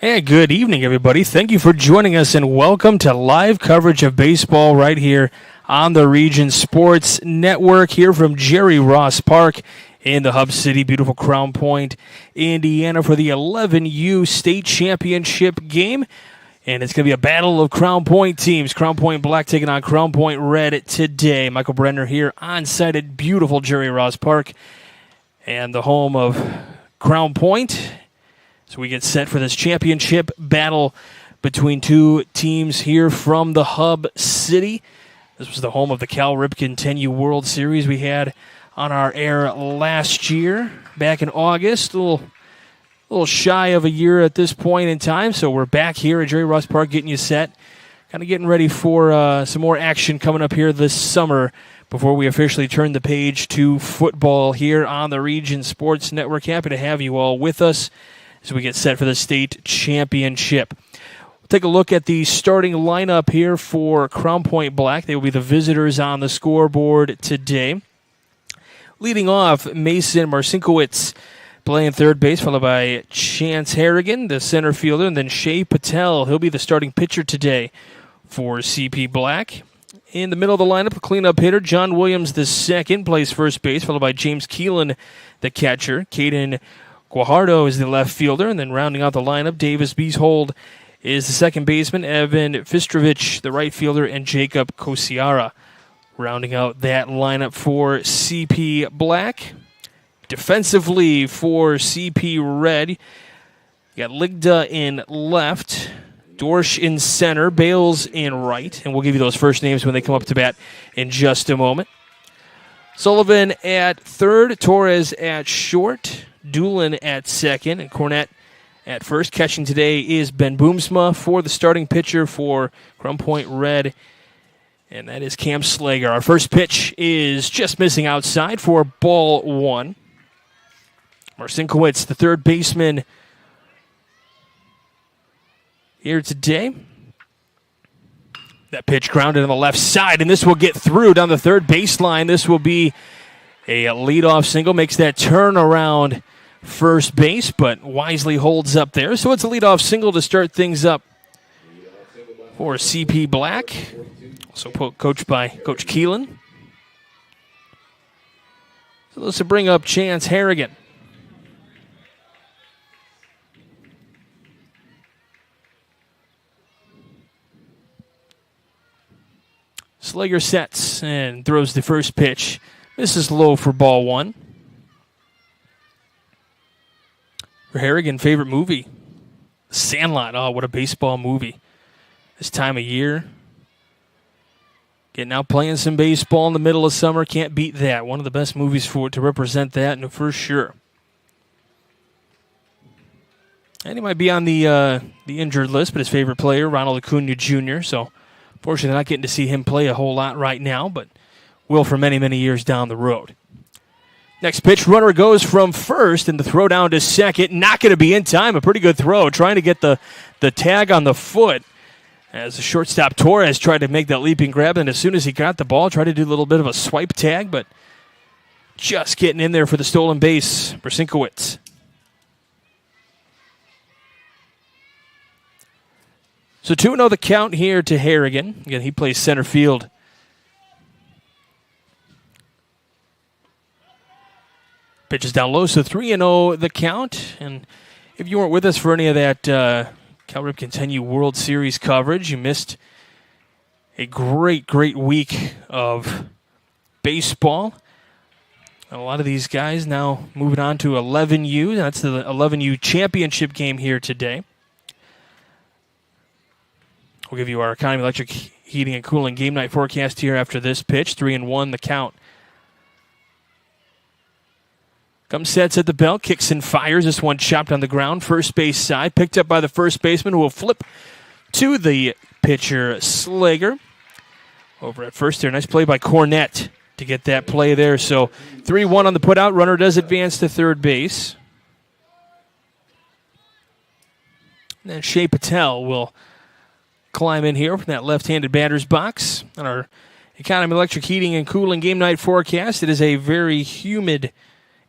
Hey, good evening, everybody. Thank you for joining us, and welcome to live coverage of baseball right here on the Region Sports Network here from Jerry Ross Park in the Hub City, beautiful Crown Point, Indiana, for the 11U State Championship game. And it's going to be a battle of Crown Point teams. Crown Point Black taking on Crown Point Red today. Michael Brenner here on site at beautiful Jerry Ross Park and the home of Crown Point. So we get set for this championship battle between two teams here from the Hub City. This was the home of the Cal Ripken 10U World Series we had on our air last year, back in August. A little shy of a year at this point in time, so we're back here at Jerry Ross Park getting you set. Kind of getting ready for some more action coming up here this summer before we officially turn the page to football here on the Region Sports Network. Happy to have you all with us as we get set for the state championship. We'll take a look at the starting lineup here for Crown Point Black. They will be the visitors on the scoreboard today. Leading off, Mason Marcinkowitz playing third base, followed by Chance Harrigan, the center fielder, and then Shea Patel. He'll be the starting pitcher today for CP Black. In the middle of the lineup, a cleanup hitter, John Williams II plays first base, followed by James Keelan, the catcher. Caden Guajardo is the left fielder, and then rounding out the lineup, Davis Beeshold is the second baseman, Evan Fistrovich, the right fielder, and Jacob Kosiara rounding out that lineup for CP Black. Defensively for CP Red, you got Ligda in left, Dorsch in center, Bales in right, and we'll give you those first names when they come up to bat in just a moment. Sullivan at third, Torres at short, Doolin at second, and Cornett at first. Catching today is Ben Boomsma for the starting pitcher for Crown Point Red, and that is Cam Slager. Our first pitch is just missing outside for ball one. Marcinkowitz, the third baseman here today. That pitch grounded on the left side, and this will get through down the third baseline. This will be a leadoff single, makes that turnaround first base, but wisely holds up there. So it's a leadoff single to start things up for CP Black, also coached by Coach Keelan. So let's bring up Chance Harrigan. Slager sets and throws the first pitch. This is low for ball one. For Harrigan, favorite movie, Sandlot. Oh, what a baseball movie. This time of year. Getting out playing some baseball in the middle of summer. Can't beat that. One of the best movies to represent that, and for sure. And he might be on the injured list, but his favorite player, Ronald Acuna Jr., so fortunately not getting to see him play a whole lot right now, but will for many, many years down the road. Next pitch, runner goes from first, and the throw down to second. Not going to be in time. A pretty good throw. Trying to get the tag on the foot as the shortstop Torres tried to make that leaping grab, and as soon as he got the ball, tried to do a little bit of a swipe tag, but just getting in there for the stolen base for Marcinkowitz. So 2-0 the count here to Harrigan. Again, he plays center field. Pitches down low, so 3-0 the count. And if you weren't with us for any of that Cal Ripken 10U World Series coverage, you missed a great week of baseball. And a lot of these guys now moving on to 11U. That's the 11U championship game here today. We'll give you our Economy Electric Heating and Cooling game night forecast here after this pitch. 3-1 the count. Comes sets at the belt, kicks and fires. This one chopped on the ground, first base side. Picked up by the first baseman, who will flip to the pitcher, Slager. Over at first there. Nice play by Cornett to get that play there. So 3-1 on the putout. Runner does advance to third base. And then Shea Patel will climb in here from that left-handed batter's box. On our Economy Electric Heating and Cooling game night forecast, it is a very humid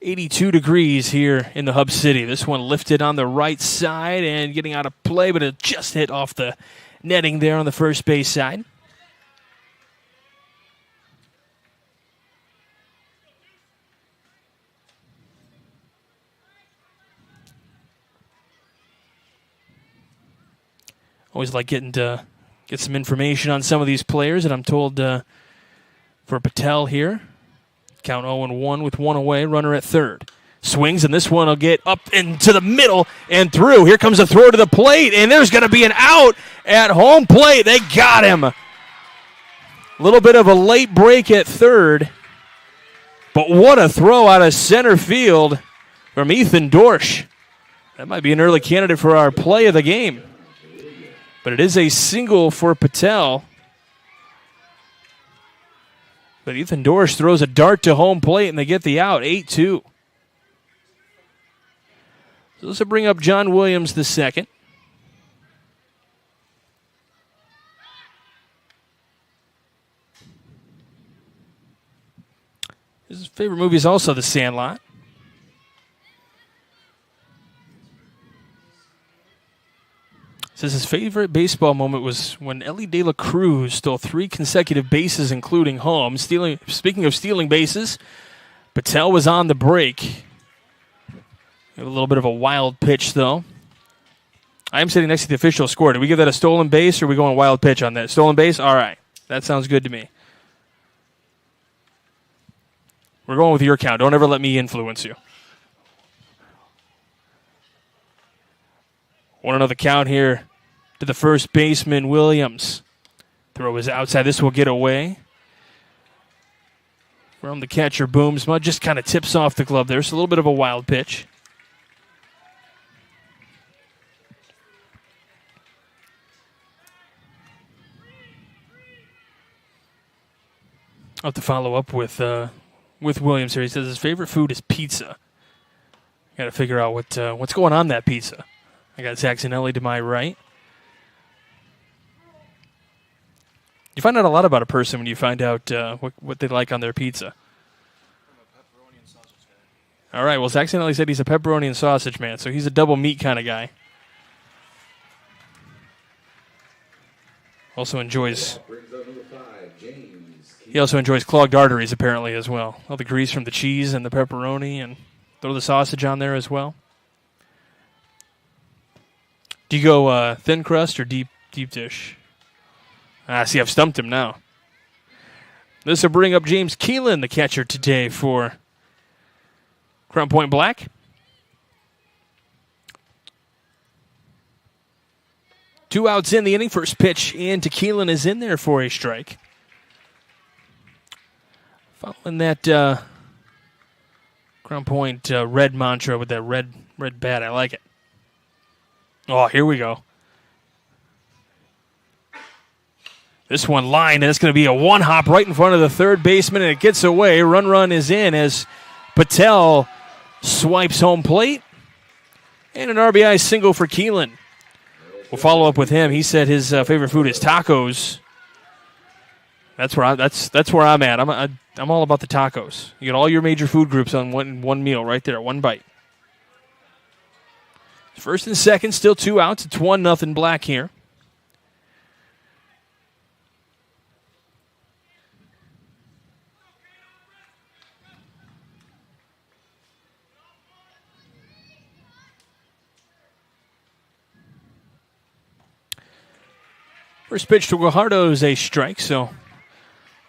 82 degrees here in the Hub City. This one lifted on the right side and getting out of play, but it just hit off the netting there on the first base side. Always like getting to get some information on some of these players, and I'm told for Patel here, count 0-1 with one away, runner at third. Swings, and this one will get up into the middle and through. Here comes a throw to the plate, and there's going to be an out at home plate. They got him. A little bit of a late break at third, but what a throw out of center field from Ethan Dorsch. That might be an early candidate for our play of the game. But it is a single for Patel. But Ethan Dorsch throws a dart to home plate, and they get the out, 8-2. So this will bring up John Williams the second. His favorite movie is also The Sandlot. Says his favorite baseball moment was when Ellie De La Cruz stole 3 consecutive bases, including home. Speaking of stealing bases, Patel was on the break. A little bit of a wild pitch, though. I am sitting next to the official score. Did we give that a stolen base, or are we going wild pitch on that? Stolen base? All right. That sounds good to me. We're going with your count. Don't ever let me influence you. Want to know the count here to the first baseman, Williams. Throw is outside. This will get away. From the catcher, Boomsma. Just kind of tips off the glove there. So a little bit of a wild pitch. I'll have to follow up with Williams here. He says his favorite food is pizza. Got to figure out what's going on that pizza. I got Saxonelli to my right. You find out a lot about a person when you find out what they like on their pizza. I'm a pepperoni and sausage guy. All right, well, Saxonelli said he's a pepperoni and sausage man, so he's a double meat kind of guy. Also enjoys... He also enjoys clogged arteries, apparently, as well. All the grease from the cheese and the pepperoni, and throw the sausage on there as well. Do you go thin crust or deep dish? See, I've stumped him now. This will bring up James Keelan, the catcher today for Crown Point Black. Two outs in the inning. First pitch into Keelan is in there for a strike. Following that Crown Point red mantra with that red bat. I like it. Oh, here we go. This one line, and it's going to be a one-hop right in front of the third baseman, and it gets away. Run is in as Patel swipes home plate. And an RBI single for Keelan. We'll follow up with him. He said his favorite food is tacos. That's where I'm at. I'm all about the tacos. You get all your major food groups on one meal right there, one bite. First and second, still 2 outs. It's 1-0 Black here. First pitch to Guajardo is a strike, so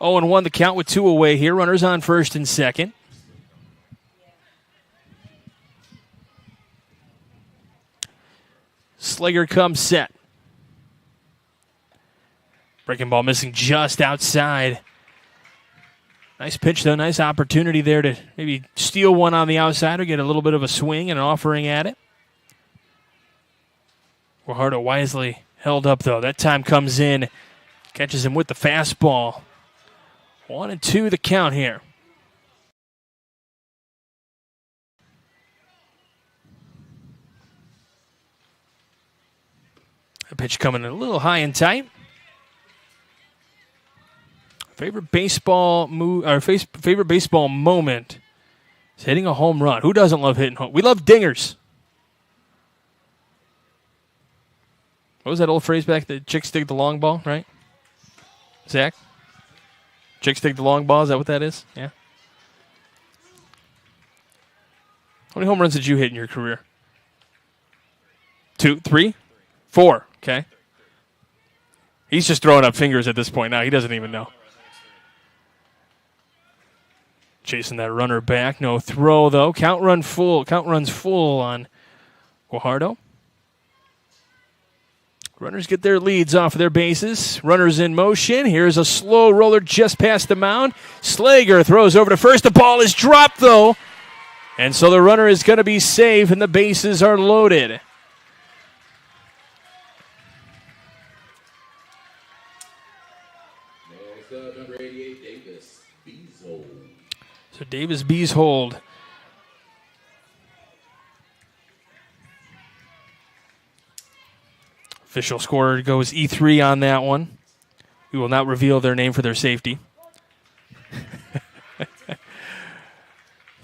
0-1 the count with 2 away here. Runners on first and second. Slager comes set. Breaking ball missing just outside. Nice pitch, though. Nice opportunity there to maybe steal one on the outside or get a little bit of a swing and an offering at it. Guajardo wisely held up, though. That time comes in. Catches him with the fastball. 1-2 the count here. A pitch coming in a little high and tight. Favorite baseball moment. He's hitting a home run. Who doesn't love hitting home? We love dingers. What was that old phrase back? The chicks dig the long ball, right? Zach? Chicks dig the long ball. Is that what that is? Yeah. How many home runs did you hit in your career? 2, 3, 4. Okay. He's just throwing up fingers at this point now. He doesn't even know. Chasing that runner back. No throw, though. Count runs full on Guajardo. Runners get their leads off of their bases. Runners in motion. Here's a slow roller just past the mound. Slager throws over to first. The ball is dropped, though. And so the runner is going to be safe, and the bases are loaded. Number 88, Davis Beeshold. So Davis Beeshold. Official score goes E3 on that one. We will not reveal their name for their safety.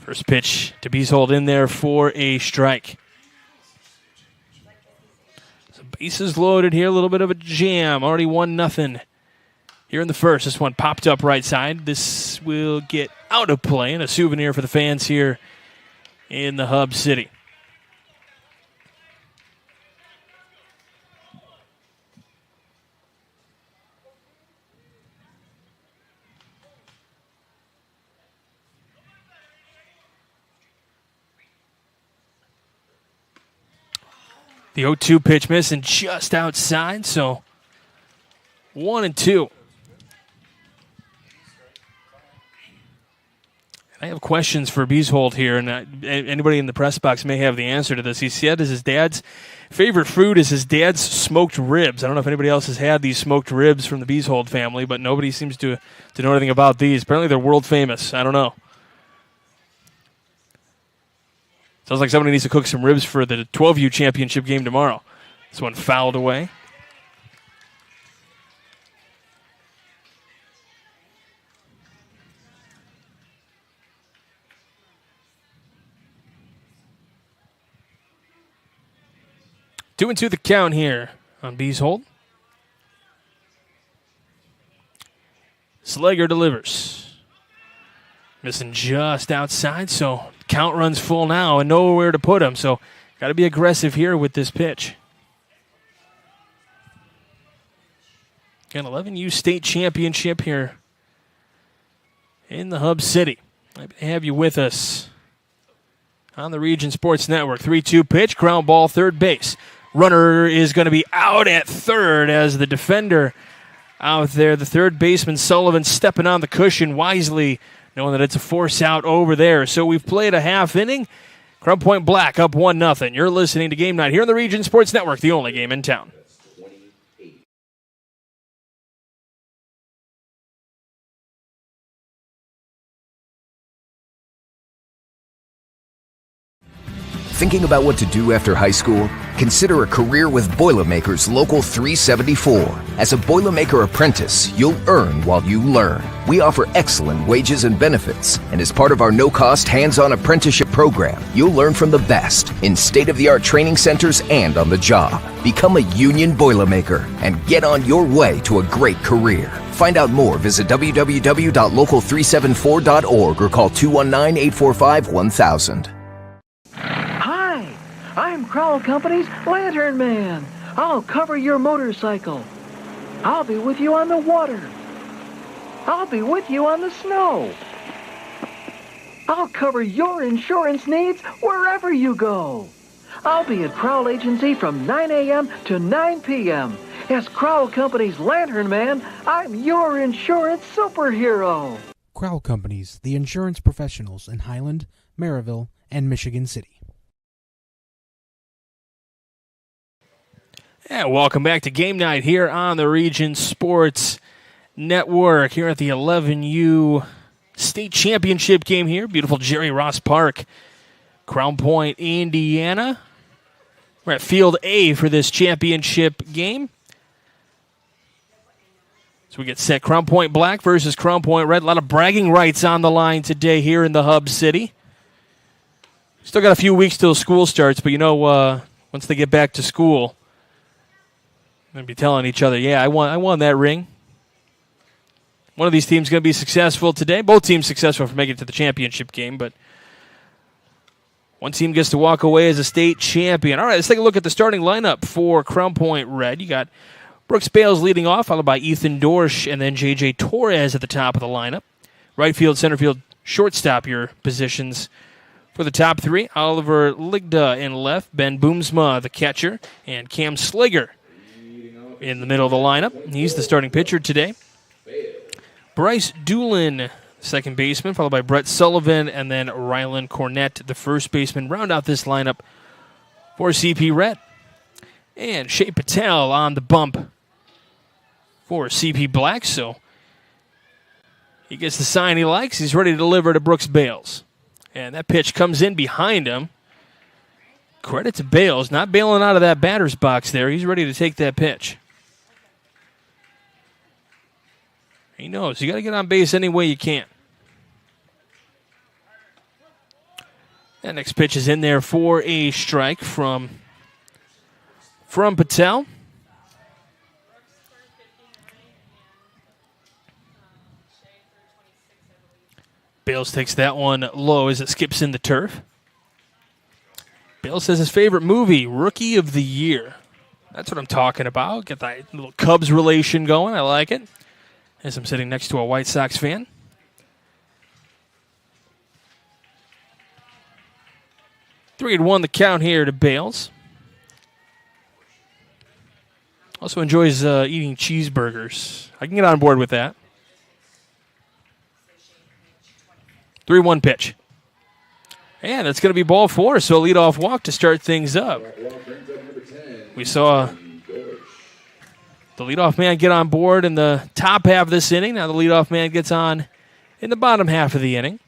First pitch to Beeshold in there for a strike. So bases loaded here, a little bit of a jam. Already 1-0 here in the first. This one popped up right side. This will get out of play, and a souvenir for the fans here in the Hub City. The 0-2 pitch missing just outside, so 1-2. I have questions for Beeshold here, and anybody in the press box may have the answer to this. He said his dad's favorite food is his dad's smoked ribs. I don't know if anybody else has had these smoked ribs from the Beeshold family, but nobody seems to know anything about these. Apparently they're world famous. I don't know. Sounds like somebody needs to cook some ribs for the 12U championship game tomorrow. This one fouled away. Two and two the count here on Beeshold. Slager delivers. Missing just outside, so count runs full now and nowhere to put him. So got to be aggressive here with this pitch. Got 11U state championship here in the Hub City. Happy to have you with us on the Region Sports Network. 3-2 pitch, ground ball, third base. Runner is going to be out at third as the defender out there. The third baseman, Sullivan, stepping on the cushion wisely, knowing that it's a force out over there. So we've played a half inning. Crown Point Black up 1-0. You're listening to Game Night here on the Region Sports Network, the only game in town. Thinking about what to do after high school? Consider a career with Boilermakers Local 374. As a Boilermaker apprentice, you'll earn while you learn. We offer excellent wages and benefits, and as part of our no-cost hands-on apprenticeship program, you'll learn from the best in state-of-the-art training centers and on the job. Become a union Boilermaker and get on your way to a great career. Find out more, visit www.local374.org or call 219-845-1000. I'm Crowell Company's Lantern Man. I'll cover your motorcycle. I'll be with you on the water. I'll be with you on the snow. I'll cover your insurance needs wherever you go. I'll be at Crowell Agency from 9 a.m. to 9 p.m. As Crowell Company's Lantern Man, I'm your insurance superhero. Crowell Companies, the insurance professionals in Highland, Maryville, and Michigan City. Yeah, welcome back to Game Night here on the Region Sports Network here at the 11U State Championship game here. Beautiful Jerry Ross Park, Crown Point, Indiana. We're at Field A for this championship game. So we get set Crown Point Black versus Crown Point Red. A lot of bragging rights on the line today here in the Hub City. Still got a few weeks till school starts, but once they get back to school, they're going to be telling each other, yeah, I won that ring. One of these teams is going to be successful today. Both teams successful for making it to the championship game, but one team gets to walk away as a state champion. All right, let's take a look at the starting lineup for Crown Point Red. You got Brooks Bales leading off, followed by Ethan Dorsch, and then J.J. Torres at the top of the lineup. Right field, center field, shortstop, your positions for the top three. Oliver Ligda in left, Ben Boomsma, the catcher, and Cam Slager in the middle of the lineup. He's the starting pitcher today. Bryce Doolin, second baseman, followed by Brett Sullivan, and then Rylan Cornett, the first baseman, round out this lineup for CP Red. And Shea Patel on the bump for CP Black, so he gets the sign he likes. He's ready to deliver to Brooks Bales. And that pitch comes in behind him. Credit to Bales, not bailing out of that batter's box there. He's ready to take that pitch. He knows you got to get on base any way you can. That next pitch is in there for a strike from Patel. Bales takes that one low as it skips in the turf. Bales says his favorite movie, Rookie of the Year. That's what I'm talking about. Get that little Cubs relation going. I like it. As I'm sitting next to a White Sox fan. 3-1 the count here to Bales. Also enjoys eating cheeseburgers. I can get on board with that. 3-1 pitch. And that's going to be ball four, so a leadoff walk to start things up. We saw the leadoff man get on board in the top half of this inning. Now the leadoff man gets on in the bottom half of the inning.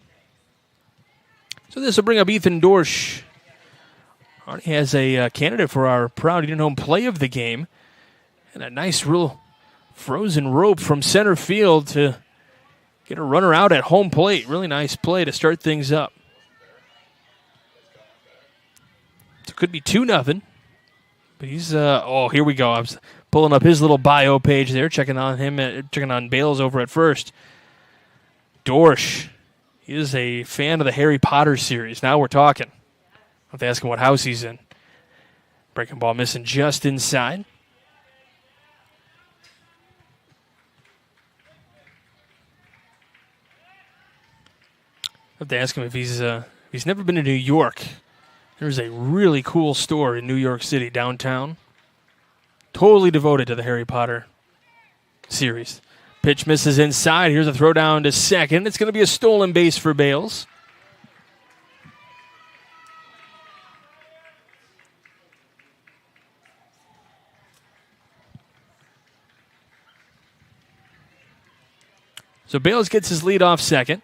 So this will bring up Ethan Dorsch. Already has a candidate for our proud in-home play of the game. And a nice real frozen rope from center field to get a runner out at home plate. Really nice play to start things up. So it could be 2-0. But he's, here we go. I was pulling up his little bio page there, checking on Bales over at first. Dorsch, he is a fan of the Harry Potter series. Now we're talking. I have to ask him what house he's in. Breaking ball missing just inside. I have to ask him if he's never been to New York. There's a really cool store in New York City, downtown. Totally devoted to the Harry Potter series. Pitch misses inside. Here's a throw down to second. It's going to be a stolen base for Bales. So Bales gets his lead off second.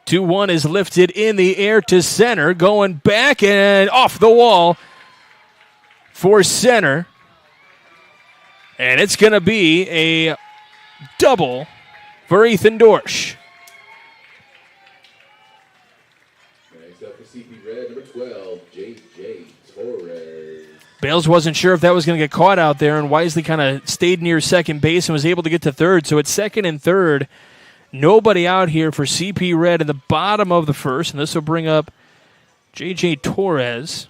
2-1 is lifted in the air to center, going back and off the wall for center. And it's going to be a double for Ethan Dorsch. Next up for CP Red, number 12, J.J. Torres. Bales wasn't sure if that was going to get caught out there, and wisely kind of stayed near second base and was able to get to third. So it's second and third. Nobody out here for CP Red in the bottom of the first, and this will bring up J.J. Torres.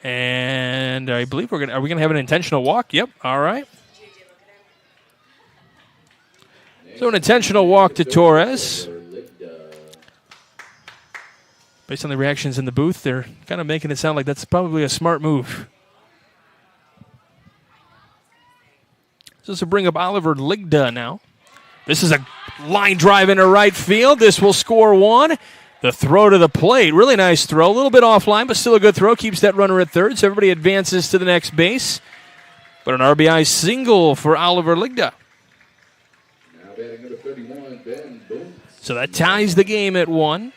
And I believe are we going to have an intentional walk? Yep, all right. So an intentional walk to Torres. Based on the reactions in the booth, they're kind of making it sound like that's probably a smart move. So this will bring up Oliver Ligda now. This is a line drive into right field. This will score one. The throw to the plate. Really nice throw. A little bit offline, but still a good throw. Keeps that runner at third, so everybody advances to the next base. But an RBI single for Oliver Ligda. Now batting number 31, Ben Boom. So that ties the game at 1.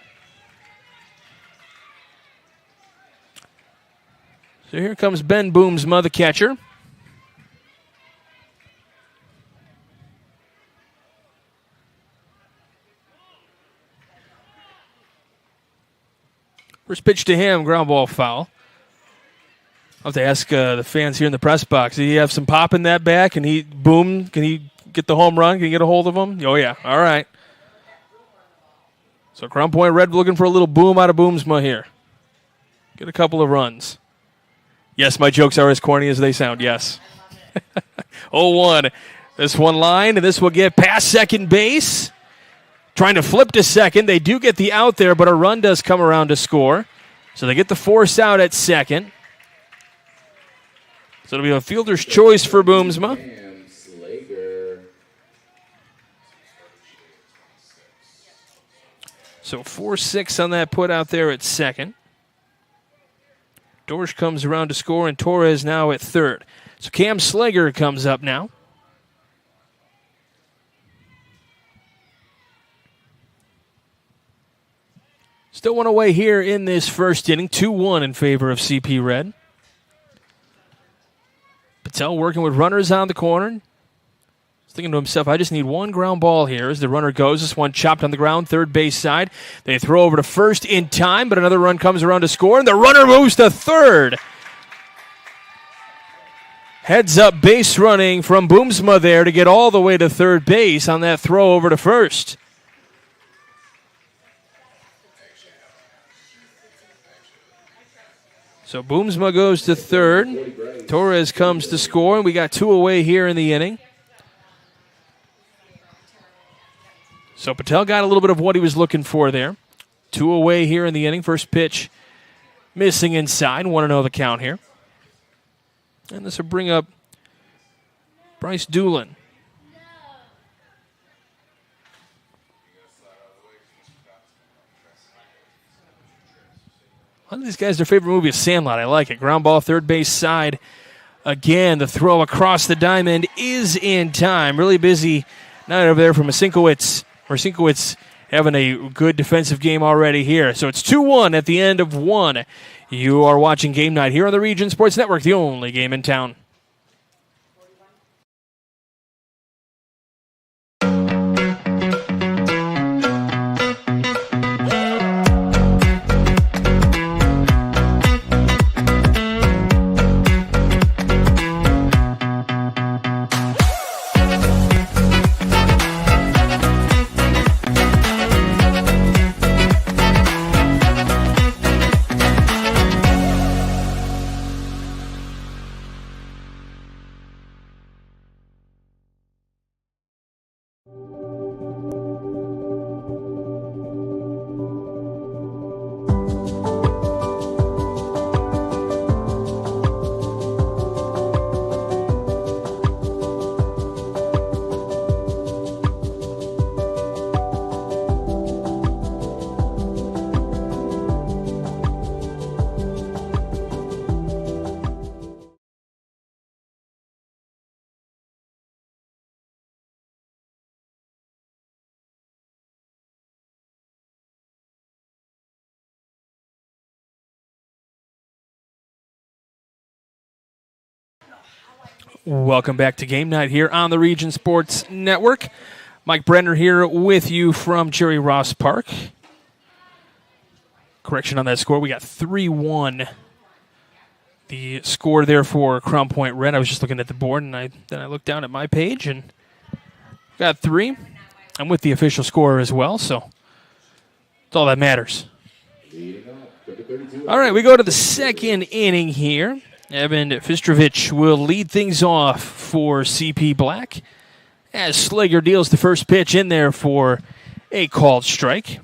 So here comes Ben Boomsma, the catcher. First pitch to him, ground ball foul. I'll have to ask the fans here in the press box. Did he have some pop in that bat? Can he get the home run? Can he get a hold of him? Oh, yeah. All right. So Crown Point Red looking for a little boom out of Boomsma here. Get a couple of runs. Yes, my jokes are as corny as they sound, yes. 0-1. This one line, and this will get past second base. Trying to flip to second. They do get the out there, but a run does come around to score. So they get the force out at second. So it'll be a fielder's choice for Boomsma. Cam Slager. So 4-6 on that put out there at second. Dorsch comes around to score, and Torres now at third. So Cam Slager comes up now. Still one away here in this first inning. 2-1 in favor of CP Red. Patel working with runners on the corner. He's thinking to himself, I just need one ground ball here. As the runner goes, this one chopped on the ground, third base side. They throw over to first in time, but another run comes around to score, and the runner moves to third. Heads up base running from Boomsma there to get all the way to third base on that throw over to first. So Boomsma goes to third. Torres comes to score, and we got two away here in the inning. So Patel got a little bit of what he was looking for there. Two away here in the inning. First pitch missing inside. 1-0 the count here. And this will bring up Bryce Doolin. A lot of these guys, their favorite movie is Sandlot. I like it. Ground ball, third base side. Again, the throw across the diamond is in time. Really busy night over there from Masinkowitz. Masinkowitz having a good defensive game already here. So it's 2-1 at the end of one. You are watching Game Night here on the Region Sports Network, the only game in town. Welcome back to Game Night here on the Region Sports Network. Mike Brenner here with you from Jerry Ross Park. Correction on that score. We got 3-1. The score there for Crown Point Red. I was just looking at the board, and then I looked down at my page and got 3. I'm with the official score as well, so that's all that matters. All right, we go to the second inning here. Evan Fistrovich will lead things off for CP Black as Slager deals the first pitch in there for a called strike.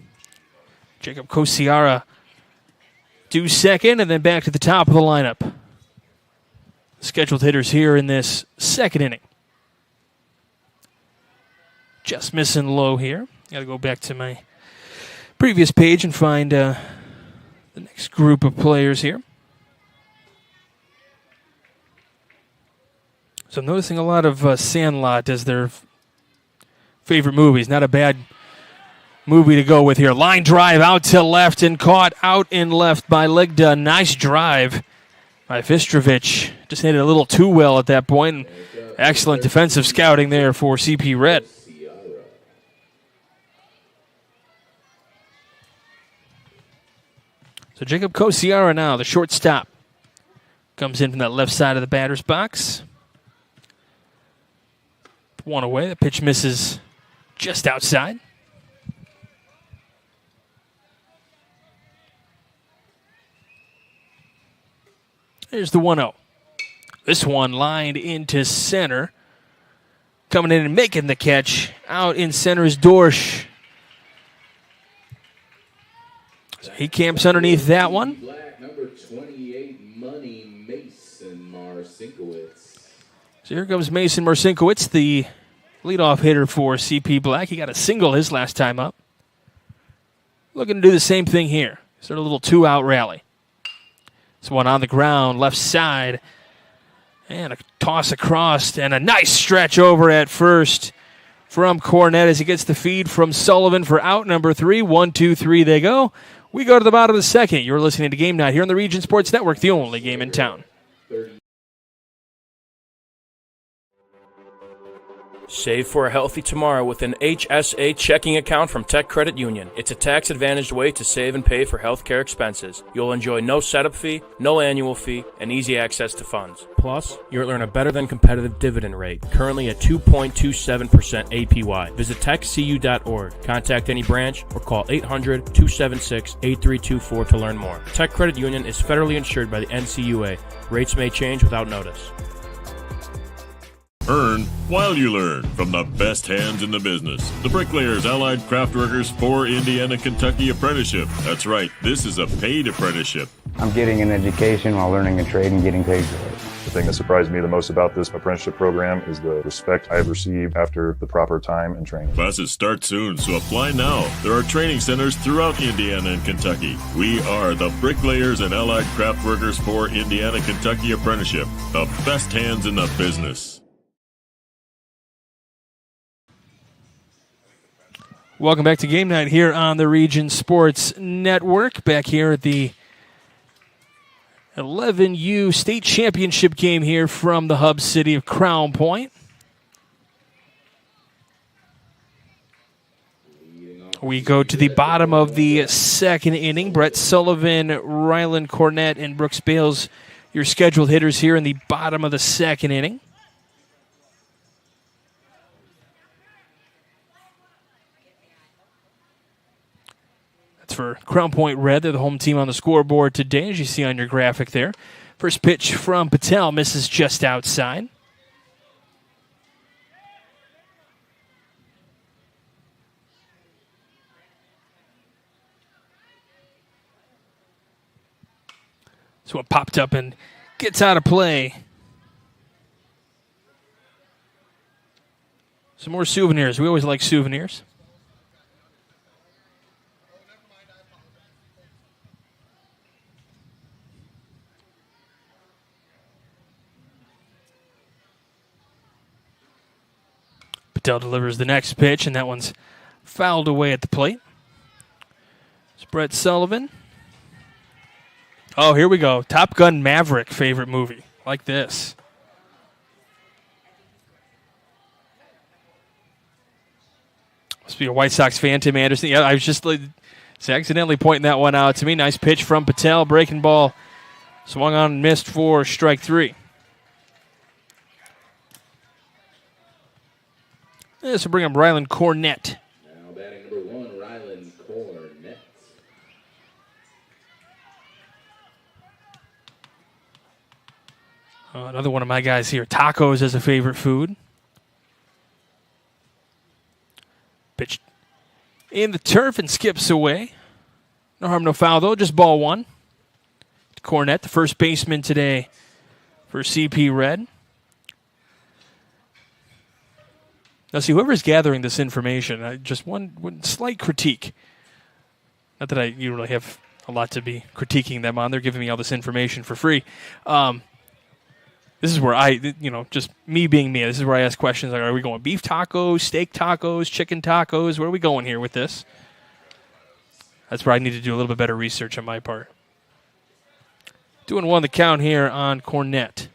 Jacob Kosiara do second, and then back to the top of the lineup. Scheduled hitters here in this second inning. Just missing low here. Got to go back to my previous page and find the next group of players here. So I'm noticing a lot of Sandlot as their favorite movies. Not a bad movie to go with here. Line drive out to left and caught out in left by Legda. Nice drive by Fistrovich. Just hit it a little too well at that point. Excellent defensive scouting there for CP Red. So Jacob Kosiara now, the shortstop, comes in from that left side of the batter's box. One away. The pitch misses just outside. There's the 1-0. This one lined into center. Coming in and making the catch. Out in center is Dorsch. So he camps underneath that one. Black, number 28, Money Mason Marcinkowitz. So here comes Mason Marcinkowitz, the leadoff hitter for CP Black. He got a single his last time up. Looking to do the same thing here. Sort of a little two-out rally. This one on the ground, left side. And a toss across and a nice stretch over at first from Cornett as he gets the feed from Sullivan for out number 3. 1, 2, 3 they go. We go to the bottom of the second. You're listening to Game Night here on the Region Sports Network, the only game in town. Save for a healthy tomorrow with an HSA checking account from Tech Credit Union. It's a tax-advantaged way to save and pay for healthcare expenses. You'll enjoy no setup fee, no annual fee, and easy access to funds. Plus, you'll earn a better-than-competitive dividend rate, currently at 2.27% APY. Visit techcu.org, contact any branch, or call 800-276-8324 to learn more. Tech Credit Union is federally insured by the NCUA. Rates may change without notice. Earn while you learn from the best hands in the business. The Bricklayers Allied Craftworkers for Indiana, Kentucky Apprenticeship. That's right, this is a paid apprenticeship. I'm getting an education while learning a trade and getting paid for it. The thing that surprised me the most about this apprenticeship program is the respect I've received after the proper time and training. Classes start soon, so apply now. There are training centers throughout Indiana and Kentucky. We are the Bricklayers and Allied Craftworkers for Indiana, Kentucky Apprenticeship. The best hands in the business. Welcome back to Game Night here on the Region Sports Network. Back here at the 11U State Championship game here from the hub city of Crown Point. We go to the bottom of the second inning. Brett Sullivan, Ryland Cornett, and Brooks Bales, your scheduled hitters here in the bottom of the second inning. For Crown Point Red, they're the home team on the scoreboard today, as you see on your graphic there. First pitch from Patel misses just outside. This one popped up and gets out of play. Some more souvenirs. We always like souvenirs. Patel delivers the next pitch, and that one's fouled away at the plate. It's Brett Sullivan. Oh, here we go. Top Gun Maverick favorite movie. Like this. Must be a White Sox fan, Tim Anderson. Yeah, I was just accidentally pointing that one out to me. Nice pitch from Patel. Breaking ball. Swung on and missed for strike 3. This will bring up Ryland Cornett. Now batting number 1, Ryland Cornett. Another one of my guys here. Tacos as a favorite food. Pitched in the turf and skips away. No harm, no foul, though. Just ball 1. Cornett, the first baseman today for CP Red. Now, see, whoever's gathering this information, just one slight critique. Not that you really have a lot to be critiquing them on. They're giving me all this information for free. This is where just me being me, this is where I ask questions like, are we going beef tacos, steak tacos, chicken tacos? Where are we going here with this? That's where I need to do a little bit better research on my part. Doing 1 the count here on Cornett.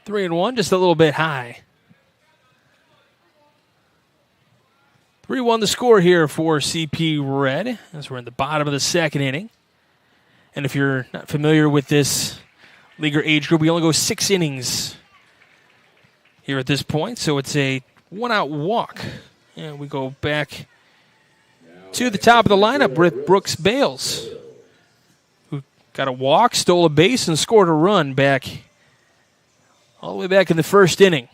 Three and 1, just a little bit high. 3-1 the score here for CP Red as we're in the bottom of the second inning. And if you're not familiar with this leaguer age group, we only go 6 innings here at this point. So it's a 1-out walk. And we go back to the top of the lineup with Brooks Bales, who got a walk, stole a base, and scored a run back all the way back in the first inning.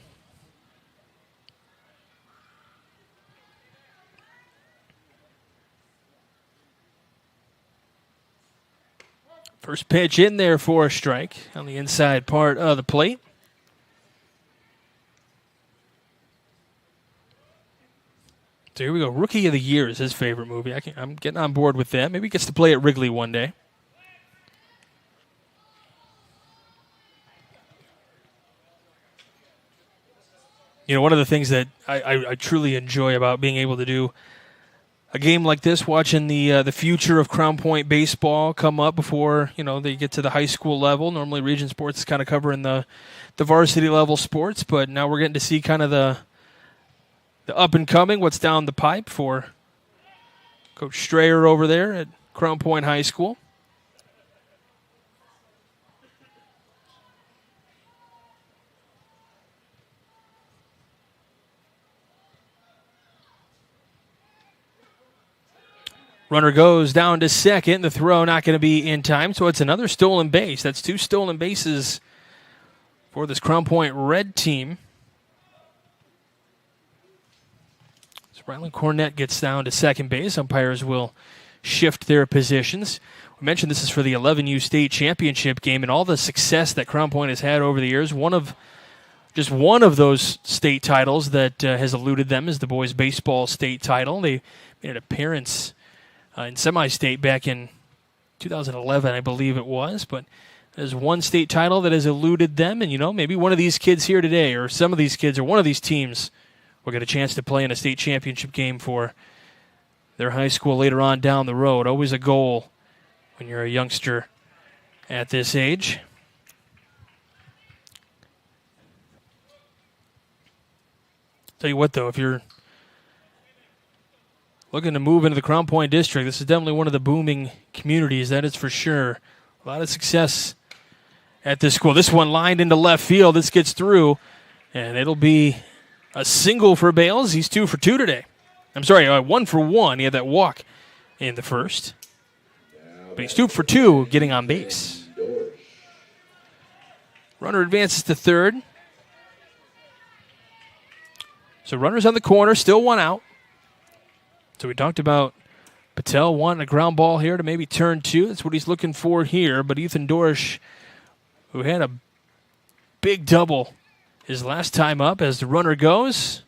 First pitch in there for a strike on the inside part of the plate. So here we go. Rookie of the Year is his favorite movie. I'm getting on board with that. Maybe he gets to play at Wrigley one day. You know, one of the things that I truly enjoy about being able to do a game like this, watching the future of Crown Point baseball come up before, you know, they get to the high school level. Normally Region Sports is kind of covering the varsity level sports, but now we're getting to see kind of the up and coming, what's down the pipe for Coach Strayer over there at Crown Point High School. Runner goes down to second. The throw not going to be in time, so it's another stolen base. That's 2 stolen bases for this Crown Point Red team. So Ryland Cornett gets down to second base. Umpires will shift their positions. We mentioned this is for the 11U state championship game, and all the success that Crown Point has had over the years. Just one of those state titles that has eluded them is the boys' baseball state title. They made an appearance in semi-state back in 2011, I believe it was. But there's one state title that has eluded them. And, you know, maybe one of these kids here today, or some of these kids, or one of these teams will get a chance to play in a state championship game for their high school later on down the road. Always a goal when you're a youngster at this age. Tell you what, though, if you're looking to move into the Crown Point district, this is definitely one of the booming communities, that is for sure. A lot of success at this school. This one lined into left field. This gets through, and it'll be a single for Bales. He's 2 for 2 today. I'm sorry, 1 for 1. He had that walk in the first. But he's 2 for 2 getting on base. Runner advances to third. So runners on the corner, still 1 out. So we talked about Patel wanting a ground ball here to maybe turn 2. That's what he's looking for here. But Ethan Dorsch, who had a big double his last time up as the runner goes.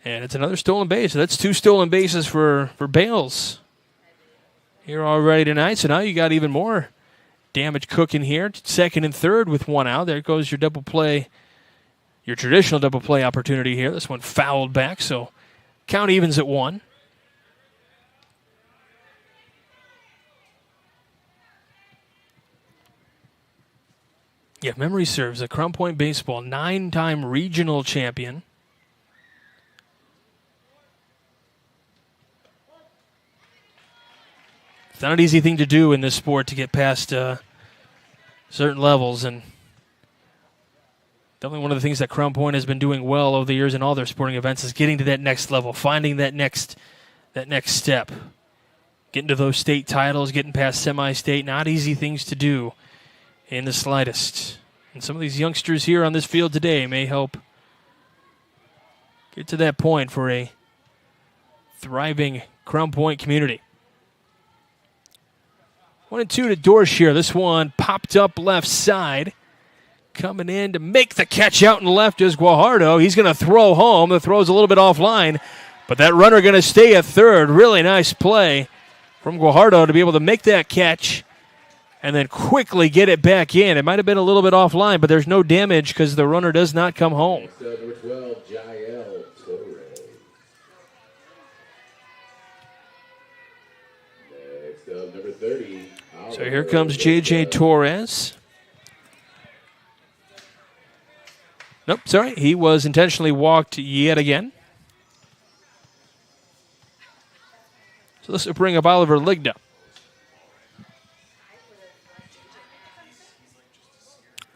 And it's another stolen base. So that's 2 stolen bases for Bales here already tonight. So now you got even more damage cooking here. Second and third with 1 out. There goes your double play, your traditional double play opportunity here. This one fouled back, so count evens at 1. Yeah, memory serves. A Crown Point baseball 9-time regional champion. It's not an easy thing to do in this sport to get past certain levels, and definitely one of the things that Crown Point has been doing well over the years in all their sporting events is getting to that next level, finding that next step, getting to those state titles, getting past semi-state. Not easy things to do in the slightest. And some of these youngsters here on this field today may help get to that point for a thriving Crown Point community. 1-2 to Dorsch here. This one popped up left side. Coming in to make the catch out and left is Guajardo. He's going to throw home. The throw's a little bit offline, but that runner going to stay at third. Really nice play from Guajardo to be able to make that catch and then quickly get it back in. It might have been a little bit offline, but there's no damage because the runner does not come home. Number 12, Jael Torres. Next up, number 30. So here comes J.J. Torres. Nope, sorry. He was intentionally walked yet again. So this will bring up Oliver Ligda.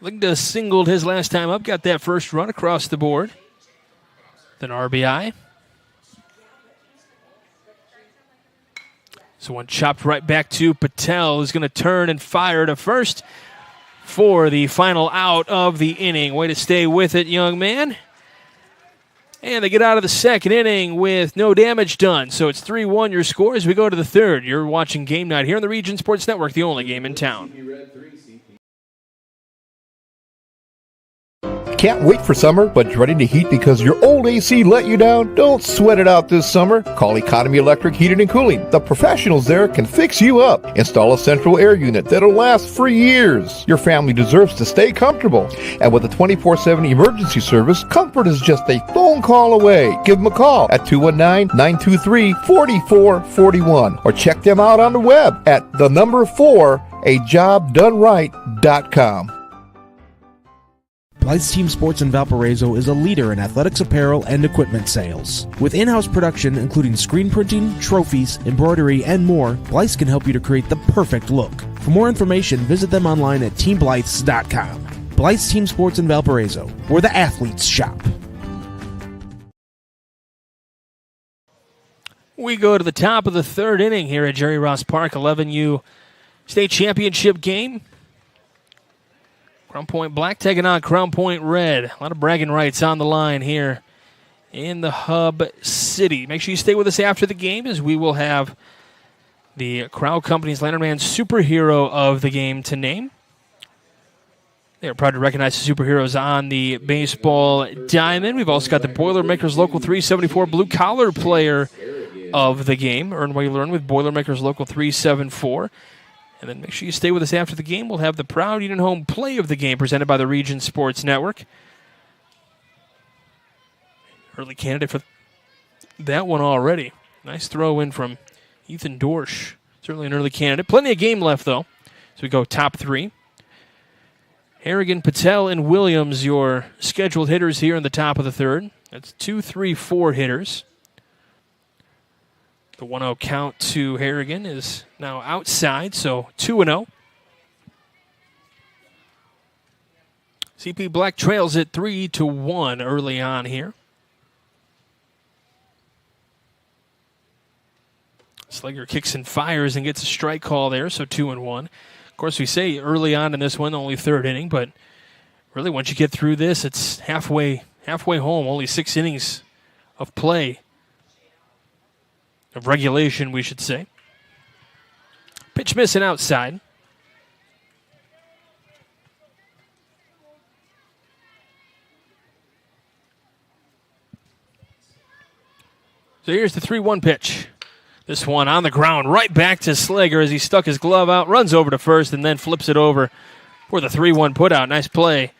Ligda singled his last time up, got that first run across the board. Then RBI. So one chopped right back to Patel, who's going to turn and fire to first for the final out of the inning. Way to stay with it, young man. And they get out of the second inning with no damage done. So it's 3-1 your score as we go to the third. You're watching Game Night here on the Region Sports Network, the only game in town. Can't wait for summer, but dreading the heat because your old AC let you down? Don't sweat it out this summer. Call Economy Electric Heating and Cooling. The professionals there can fix you up. Install a central air unit that'll last for years. Your family deserves to stay comfortable. And with a 24/7 emergency service, comfort is just a phone call away. Give them a call at 219-923-4441 or check them out on the web at 4ajobdoneright.com. Blythe's Team Sports in Valparaiso is a leader in athletics apparel and equipment sales. With in-house production including screen printing, trophies, embroidery, and more, Blythe's can help you to create the perfect look. For more information, visit them online at teamblythes.com. Blythe's Team Sports in Valparaiso, where the athletes shop. We go to the top of the third inning here at Jerry Ross Park, 11U state championship game. Crown Point Black taking on Crown Point Red. A lot of bragging rights on the line here in the Hub City. Make sure you stay with us after the game as we will have the Crow Company's Lanterman Superhero of the game to name. They are proud to recognize the superheroes on the baseball diamond. We've also got the Boilermakers Local 374 Blue Collar Player of the game. Earn what you learn with Boilermakers Local 374. And then make sure you stay with us after the game. We'll have the Proud Union Home Play of the game presented by the Region Sports Network. Early candidate for that one already. Nice throw in from Ethan Dorsch. Certainly an early candidate. Plenty of game left, though. So we go top three. Harrigan, Patel, and Williams, your scheduled hitters here in the top of the third. That's 2, 3, 4 hitters. The 1-0 count to Harrigan is now outside, so 2-0. CP Black trails it 3-1 early on here. Slager kicks and fires and gets a strike call there, so 2-1. Of course, we say early on in this one, only third inning, but really once you get through this, it's halfway home, only 6 innings of play. Of regulation, we should say. Pitch missing outside. So here's the 3-1 pitch. This one on the ground, right back to Slager as he stuck his glove out, runs over to first, and then flips it over for the 3-1 putout. Nice play.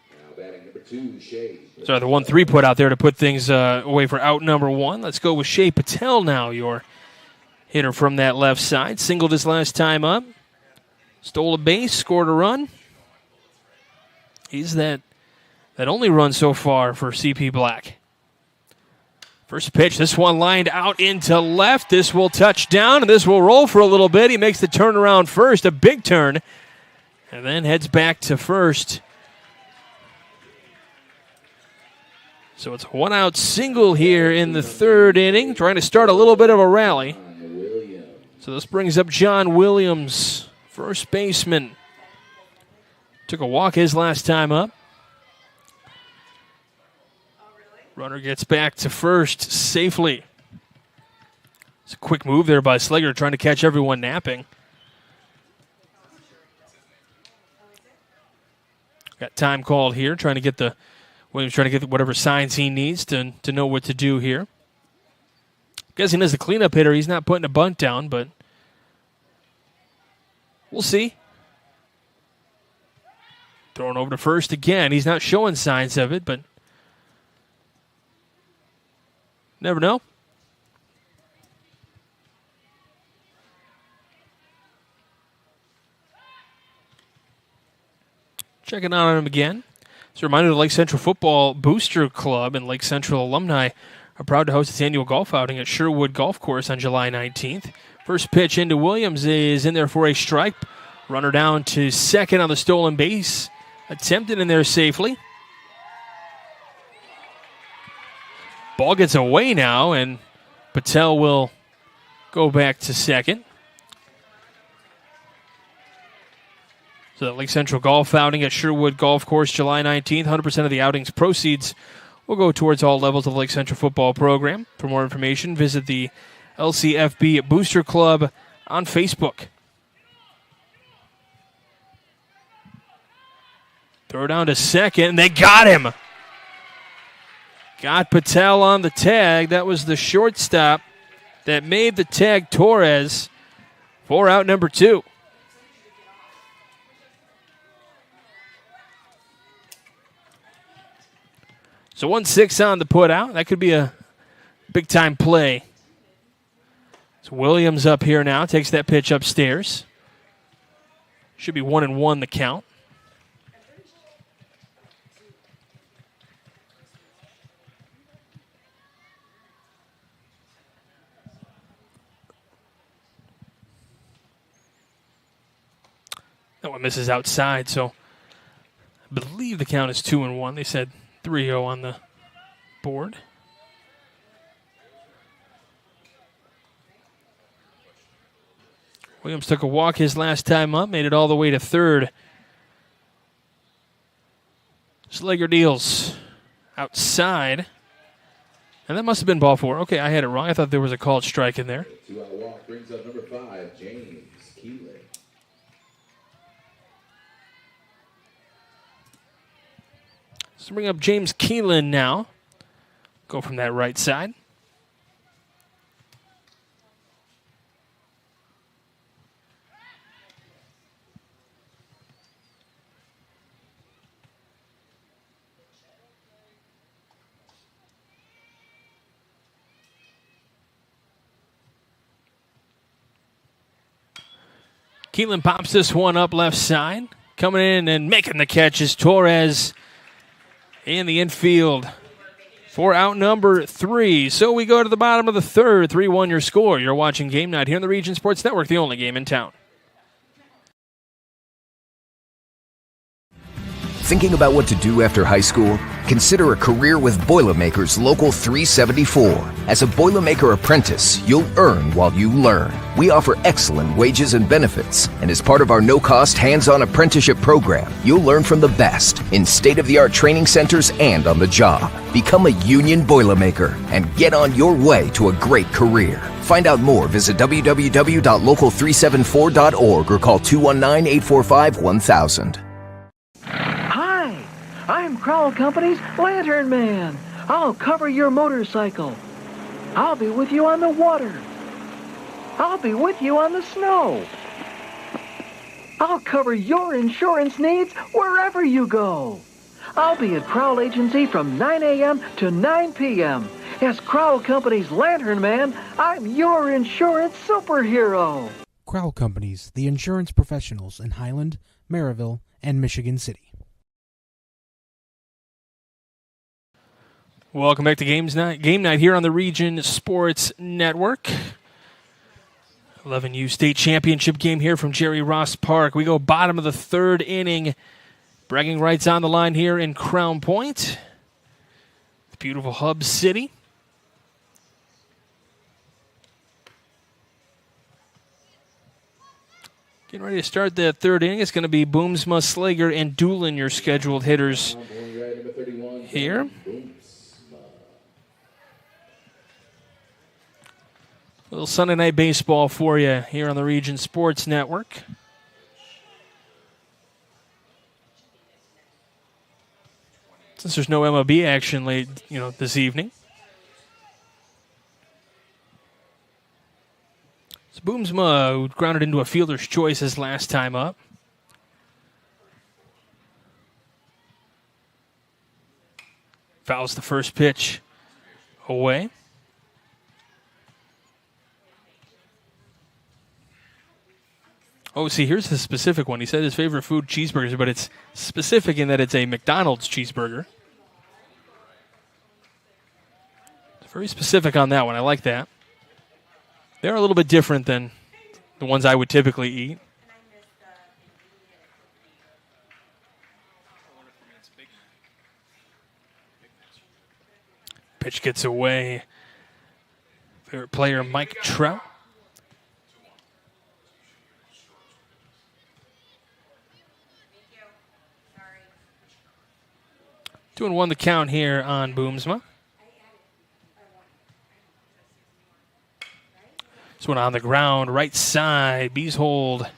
Now batting number 2, Shea. Sorry, the 1-3 put out there to put things away for out number 1. Let's go with Shea Patel now, your hitter from that left side. Singled his last time up. Stole a base, scored a run. He's that only run so far for CP Black. First pitch, this one lined out into left. This will touch down, and this will roll for a little bit. He makes the turnaround first, a big turn, and then heads back to first. So it's a 1-out single here in the third inning, trying to start a little bit of a rally. So this brings up John Williams, first baseman. Took a walk his last time up. Runner gets back to first safely. It's a quick move there by Slager, trying to catch everyone napping. Got time called here, trying to get Williams trying to get whatever signs he needs to know what to do here. Guessing as a cleanup hitter, he's not putting a bunt down, but we'll see. Throwing over to first again. He's not showing signs of it, but never know. Checking out on him again. It's a reminder of the Lake Central Football Booster Club and Lake Central alumni are proud to host its annual golf outing at Sherwood Golf Course on July 19th. First pitch into Williams is in there for a strike. Runner down to second on the stolen base. Attempted in there safely. Ball gets away now, and Patel will go back to second. So the Lake Central Golf outing at Sherwood Golf Course, July 19th. 100% of the outing's proceeds will go towards all levels of the Lake Central football program. For more information, visit the LCFB Booster Club on Facebook. Throw down to second, and they got him. Got Patel on the tag. That was the shortstop that made the tag, Torres, for out number 2. So 1-6 on the put out. That could be a big-time play. So Williams up here now, takes that pitch upstairs. Should be 1-1 the count. That one misses outside, so I believe the count is 2-1. They said 3-0 on the board. Williams took a walk his last time up, made it all the way to third. Slager deals outside. And that must have been ball 4. Okay, I had it wrong. I thought there was a called strike in there. 2-out walk brings up number 5, James Keelan. So bring up James Keelan now. Go from that right side. Keelan pops this one up left side. Coming in and making the catch is Torres in the infield for out number 3. So we go to the bottom of the third. 3-1 your score. You're watching Game Night here on the Region Sports Network, the only game in town. Thinking about what to do after high school? Consider a career with Boilermakers Local 374. As a Boilermaker apprentice, you'll earn while you learn. We offer excellent wages and benefits, and as part of our no-cost hands-on apprenticeship program, you'll learn from the best in state-of-the-art training centers and on the job. Become a union Boilermaker and get on your way to a great career. Find out more, visit www.local374.org or call 219-845-1000. I'm Crowell Company's Lantern Man. I'll cover your motorcycle. I'll be with you on the water. I'll be with you on the snow. I'll cover your insurance needs wherever you go. I'll be at Crowell Agency from 9 a.m. to 9 p.m. As Crowell Company's Lantern Man, I'm your insurance superhero. Crowell Companies, the insurance professionals in Highland, Maryville, and Michigan City. Welcome back to Game Night here on the Region Sports Network. 11U state championship game here from Jerry Ross Park. We go bottom of the third inning. Bragging rights on the line here in Crown Point. The beautiful Hub City. Getting ready to start that third inning. It's going to be Boomsma, Slager, and Doolin, your scheduled hitters here. A little Sunday night baseball for you here on the Region Sports Network. Since there's no MLB action late, this evening. So Boomsma, who grounded into a fielder's choice his last time up. Fouls the first pitch away. Oh, see, here's the specific one. He said his favorite food, cheeseburgers, but it's specific in that it's a McDonald's cheeseburger. Very specific on that one. I like that. They're a little bit different than the ones I would typically eat. Pitch gets away. Favorite player, Mike Trout. Doing 1 the count here on Boomsma. This one on the ground, right side. Beeshold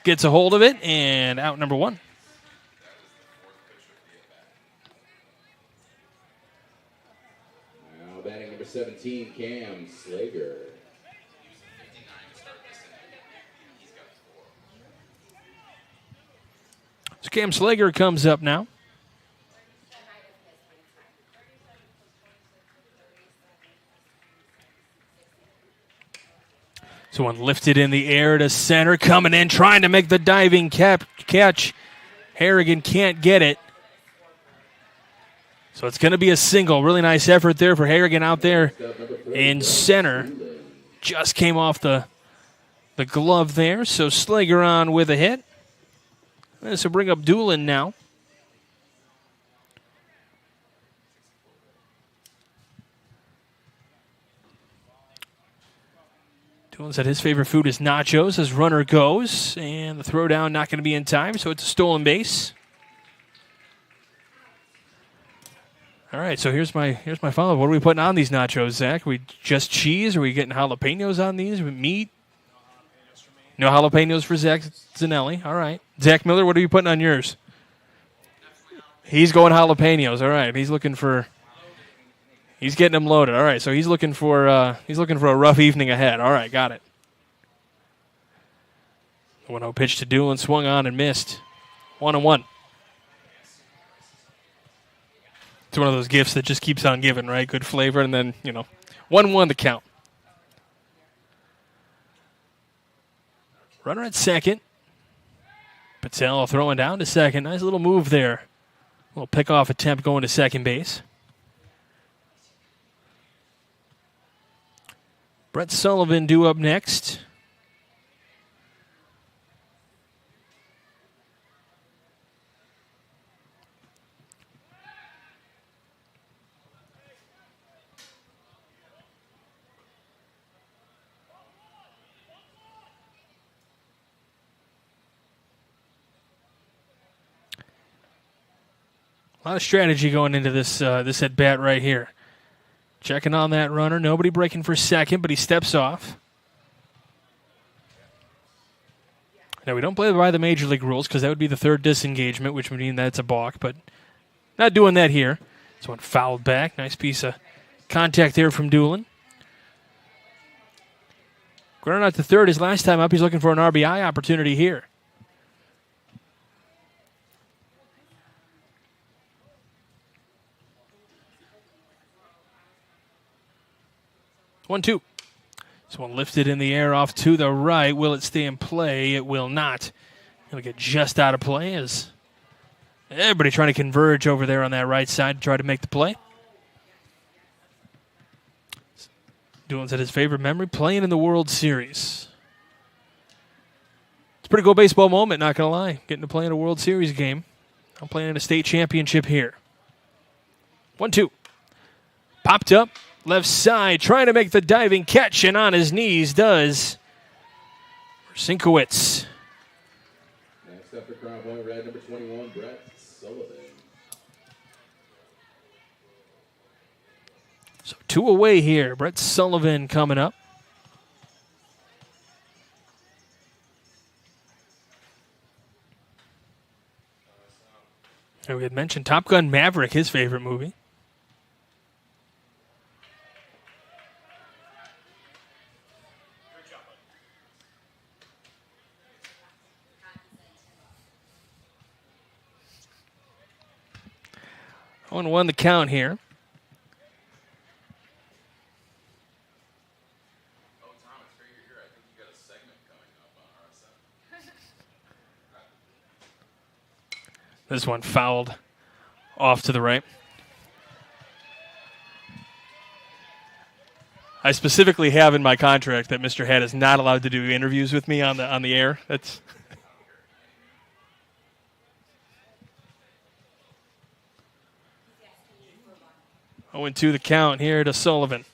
gets a hold of it, and out number 1. Now batting number 17, Cam Slager. So Cam Slager comes up now. So one lifted in the air to center, coming in, trying to make the diving catch. Harrigan can't get it. So it's going to be a single. Really nice effort there for Harrigan out there in center. Just came off the glove there. So Slager on with a hit. This will bring up Doolin now. Doolin said his favorite food is nachos as runner goes. And the throwdown not going to be in time, so it's a stolen base. All right, so here's my follow-up. What are we putting on these nachos, Zach? Are we just cheese? Are we getting jalapenos on these? Meat? No jalapenos for Zach Zanelli. All right. Zach Miller, what are you putting on yours? He's going jalapenos. All right. He's getting them loaded. All right. So he's looking for a rough evening ahead. All right. Got it. 1-0 pitch to Doolin, swung on and missed. 1-1. It's one of those gifts that just keeps on giving, right? Good flavor, and then 1-1 the count. Runner at second. Patel throwing down to second. Nice little move there. A little pickoff attempt going to second base. Brett Sullivan due up next. A lot of strategy going into this at bat right here. Checking on that runner. Nobody breaking for second, but he steps off. Now, we don't play by the Major League rules because that would be the third disengagement, which would mean that's a balk, but not doing that here. This one fouled back. Nice piece of contact there from Doolin. Ground out to third his last time up. He's looking for an RBI opportunity here. 1-2. This one lifted in the air off to the right. Will it stay in play? It will not. It'll get just out of play as everybody trying to converge over there on that right side to try to make the play. Doolin said his favorite memory, playing in the World Series. It's a pretty cool baseball moment, not going to lie. Getting to play in a World Series game. I'm playing in a state championship here. 1-2. Popped up. Left side, trying to make the diving catch, and on his knees does Sinkowitz. Next up for Crown Point Red, number 21, Brett Sullivan. So 2 away here. Brett Sullivan coming up. And we had mentioned Top Gun Maverick, his favorite movie. On 1 the count here. This one fouled off to the right. I specifically have in my contract that Mr. Head is not allowed to do interviews with me on the air. That's 0-2 the count here to Sullivan.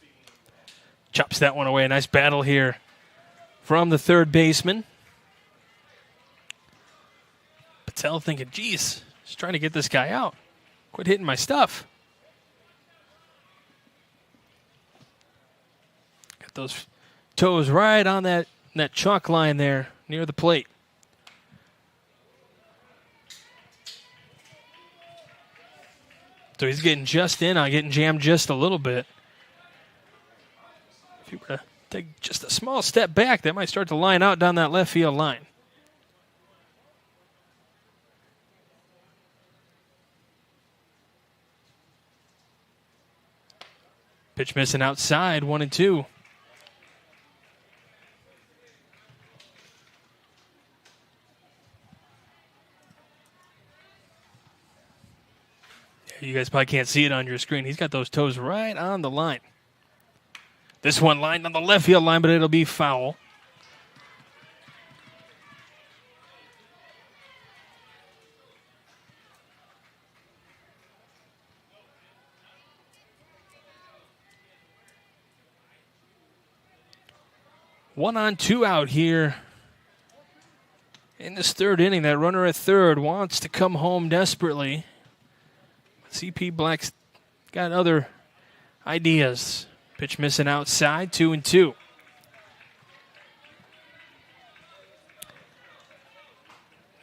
Chops that one away. Nice battle here from the third baseman. Patel thinking, geez, just trying to get this guy out. Quit hitting my stuff. Got those toes right on that chalk line there near the plate. So he's getting just in on getting jammed just a little bit. If you were to take just a small step back, that might start to line out down that left field line. Pitch missing outside, 1-2. You guys probably can't see it on your screen. He's got those toes right on the line. This one lined on the left field line, but it'll be foul. One on, two out here in this third inning. That runner at third wants to come home desperately. CP Black's got other ideas. Pitch missing outside, 2-2.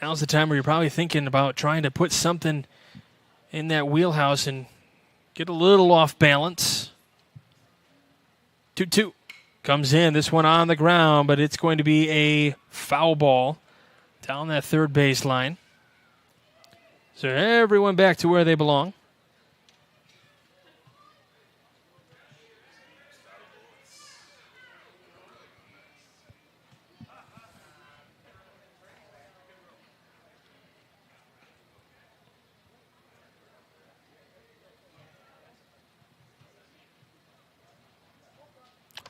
Now's the time where you're probably thinking about trying to put something in that wheelhouse and get a little off balance. 2-2. Comes in, this one on the ground, but it's going to be a foul ball down that third baseline. So everyone back to where they belong.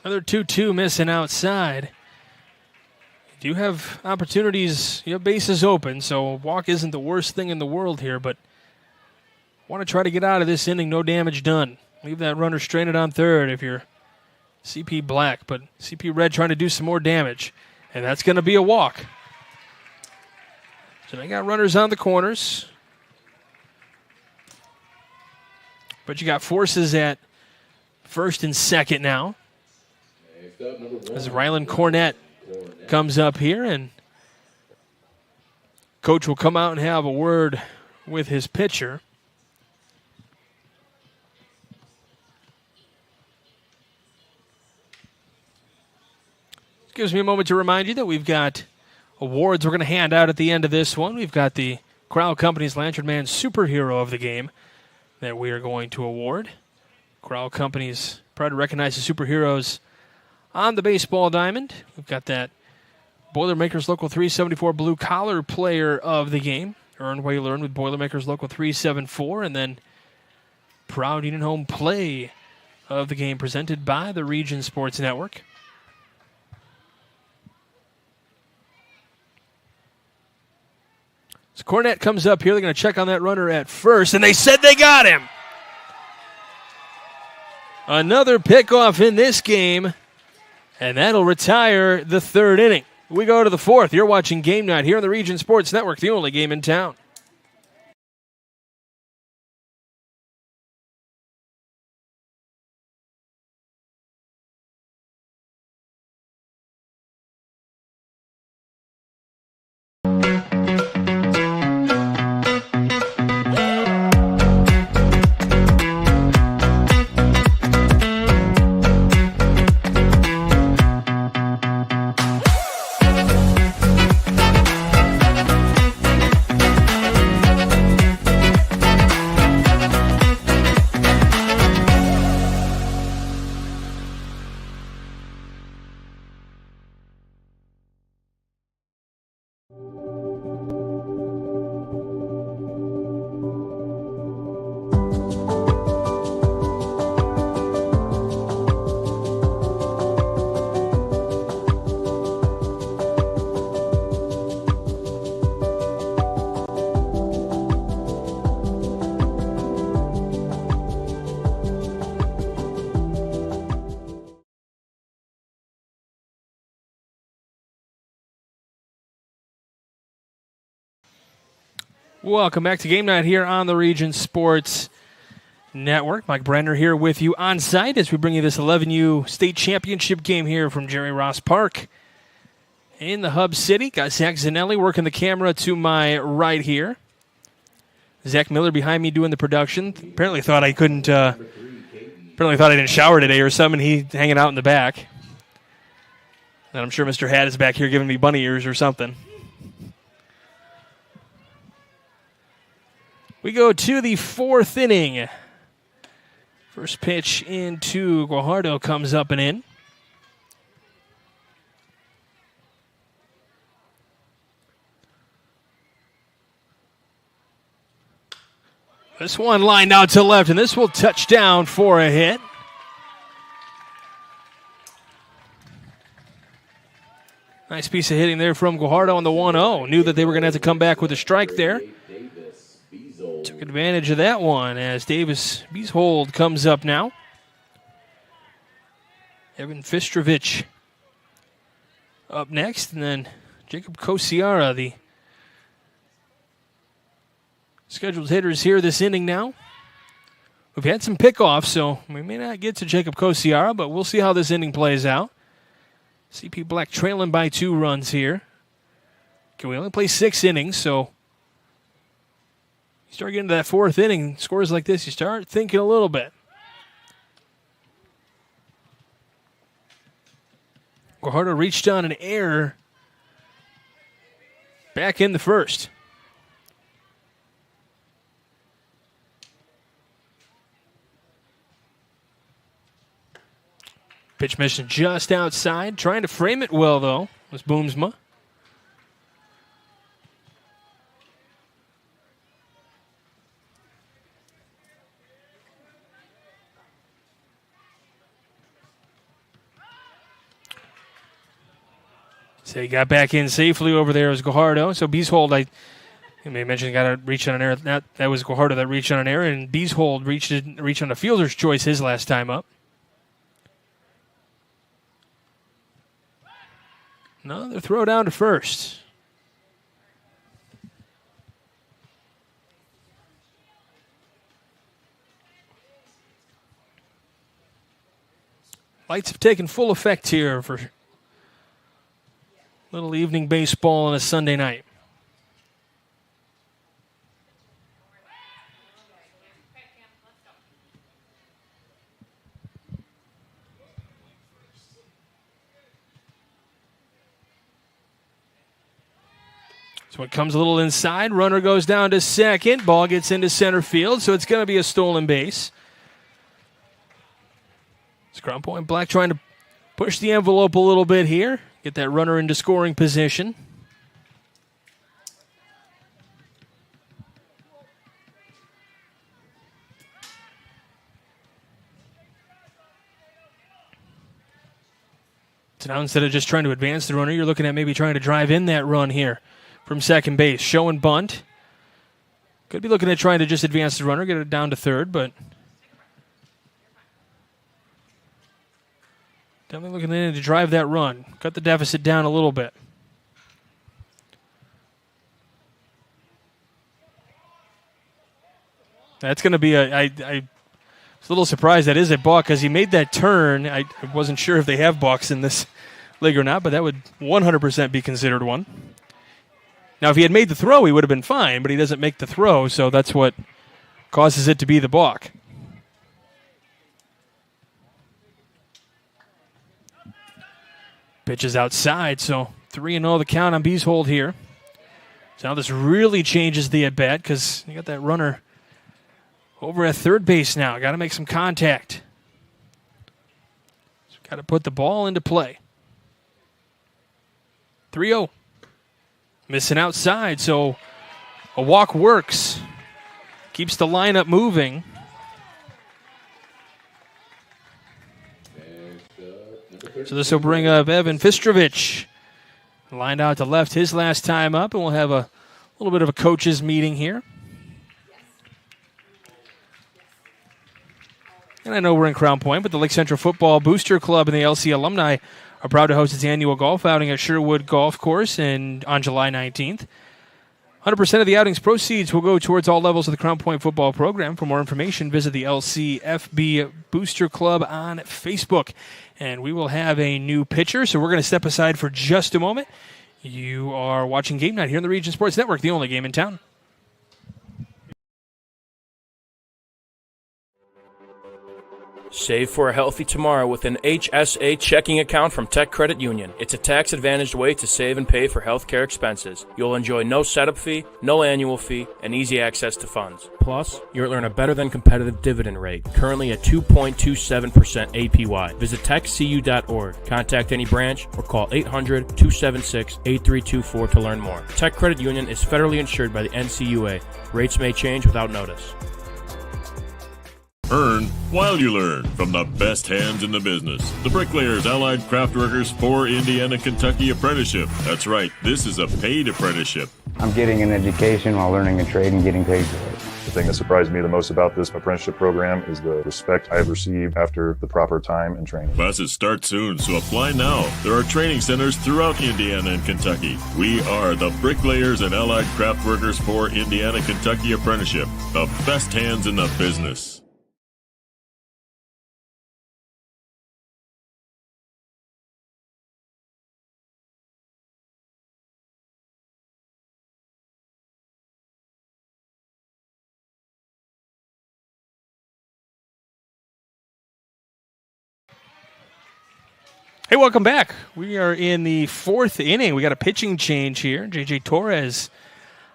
Another 2-2 missing outside. You do have opportunities, you have bases open, so a walk isn't the worst thing in the world here, but want to try to get out of this inning, no damage done. Leave that runner stranded on third if you're CP Black, but CP Red trying to do some more damage, and that's going to be a walk. So they got runners on the corners, but you got forces at first and second now. As Rylan Cornett comes up here, and coach will come out and have a word with his pitcher. This gives me a moment to remind you that we've got awards we're going to hand out at the end of this one. We've got the Crowell Company's Lantern Man Superhero of the Game that we are going to award. Crowell Company's proud to recognize the superheroes on the baseball diamond. We've got that Boilermakers Local 374 Blue Collar Player of the Game. Earn while you learn with Boilermakers Local 374. And then Proud Union Home Play of the Game presented by the Region Sports Network. So Cornett comes up here. They're going to check on that runner at first. And they said they got him. Another pickoff in this game. And that'll retire the third inning. We go to the fourth. You're watching Game Night here on the Region Sports Network, the only game in town. Welcome back to Game Night here on the Region Sports Network. Mike Brenner here with you on site as we bring you this 11U state championship game here from Jerry Ross Park in the Hub City. Got Zach Zanelli working the camera to my right here. Zach Miller behind me doing the production. Apparently thought I couldn't. Apparently thought I didn't shower today or something. He hanging out in the back. And I'm sure Mr. Hat is back here giving me bunny ears or something. We go to the fourth inning. First pitch into Guajardo comes up and in. This one lined out to left, and this will touch down for a hit. Nice piece of hitting there from Guajardo on the 1-0. Knew that they were going to have to come back with a strike there. Took advantage of that one as Davis Beeshold comes up now. Evan Fistrovich up next, and then Jacob Kosiara, the scheduled hitters here this inning now. We've had some pickoffs, so we may not get to Jacob Kosiara, but we'll see how this inning plays out. CP Black trailing by 2 runs here. Okay, we only play 6 innings, so you start getting to that 4th inning, scores like this, you start thinking a little bit. Guajardo reached on an error back in the first. Pitch mission just outside. Trying to frame it well, though, was Boomsma. So he got back in safely over there as Guajardo. So Beeshold, I may mention, got to reach on an error. That was Guajardo that reached on an error, and Beeshold reached on a fielder's choice his last time up. Another throw down to first. Lights have taken full effect here for little evening baseball on a Sunday night. So it comes a little inside. Runner goes down to second. Ball gets into center field, so it's going to be a stolen base. Scrum Point Black trying to push the envelope a little bit here. Get that runner into scoring position. So now instead of just trying to advance the runner, you're looking at maybe trying to drive in that run here from second base. Show and bunt. Could be looking at trying to just advance the runner, get it down to third, but definitely looking in to drive that run. Cut the deficit down a little bit. That's going to be I was a little surprised that is a balk because he made that turn. I wasn't sure if they have balks in this league or not, but that would 100% be considered one. Now, if he had made the throw, he would have been fine, but he doesn't make the throw, so that's what causes it to be the balk. Pitch is outside, so 3-0 the count on Beeshold here. So now this really changes the at-bat because you got that runner over at third base now. Got to make some contact. Got to put the ball into play. 3-0. Missing outside, so a walk works. Keeps the lineup moving. So this will bring up Evan Fistrovich. Lined out to left his last time up, and we'll have a little bit of a coaches meeting here. And I know we're in Crown Point, but the Lake Central Football Booster Club and the LC alumni are proud to host its annual golf outing at Sherwood Golf Course on July 19th. 100% of the outings proceeds will go towards all levels of the Crown Point football program. For more information, visit the LCFB Booster Club on Facebook. And we will have a new pitcher, so we're going to step aside for just a moment. You are watching Game Night here on the Region Sports Network, the only game in town. Save for a healthy tomorrow with an HSA checking account from Tech Credit Union. It's a tax-advantaged way to save and pay for healthcare expenses. You'll enjoy no setup fee, no annual fee, and easy access to funds. Plus, you'll earn a better-than-competitive dividend rate, currently at 2.27% APY. Visit techcu.org, contact any branch, or call 800-276-8324 to learn more. Tech Credit Union is federally insured by the NCUA. Rates may change without notice. Earn while you learn from the best hands in the business. The Bricklayers Allied Craft Workers for Indiana, Kentucky Apprenticeship. That's right, this is a paid apprenticeship. I'm getting an education while learning a trade and getting paid for it. The thing that surprised me the most about this apprenticeship program is the respect I have received after the proper time and training. Classes start soon, so apply now. There are training centers throughout Indiana and Kentucky. We are the Bricklayers and Allied Craft Workers for Indiana, Kentucky Apprenticeship. The best hands in the business. Hey, welcome back. We are in the fourth inning. We got a pitching change here. J.J. Torres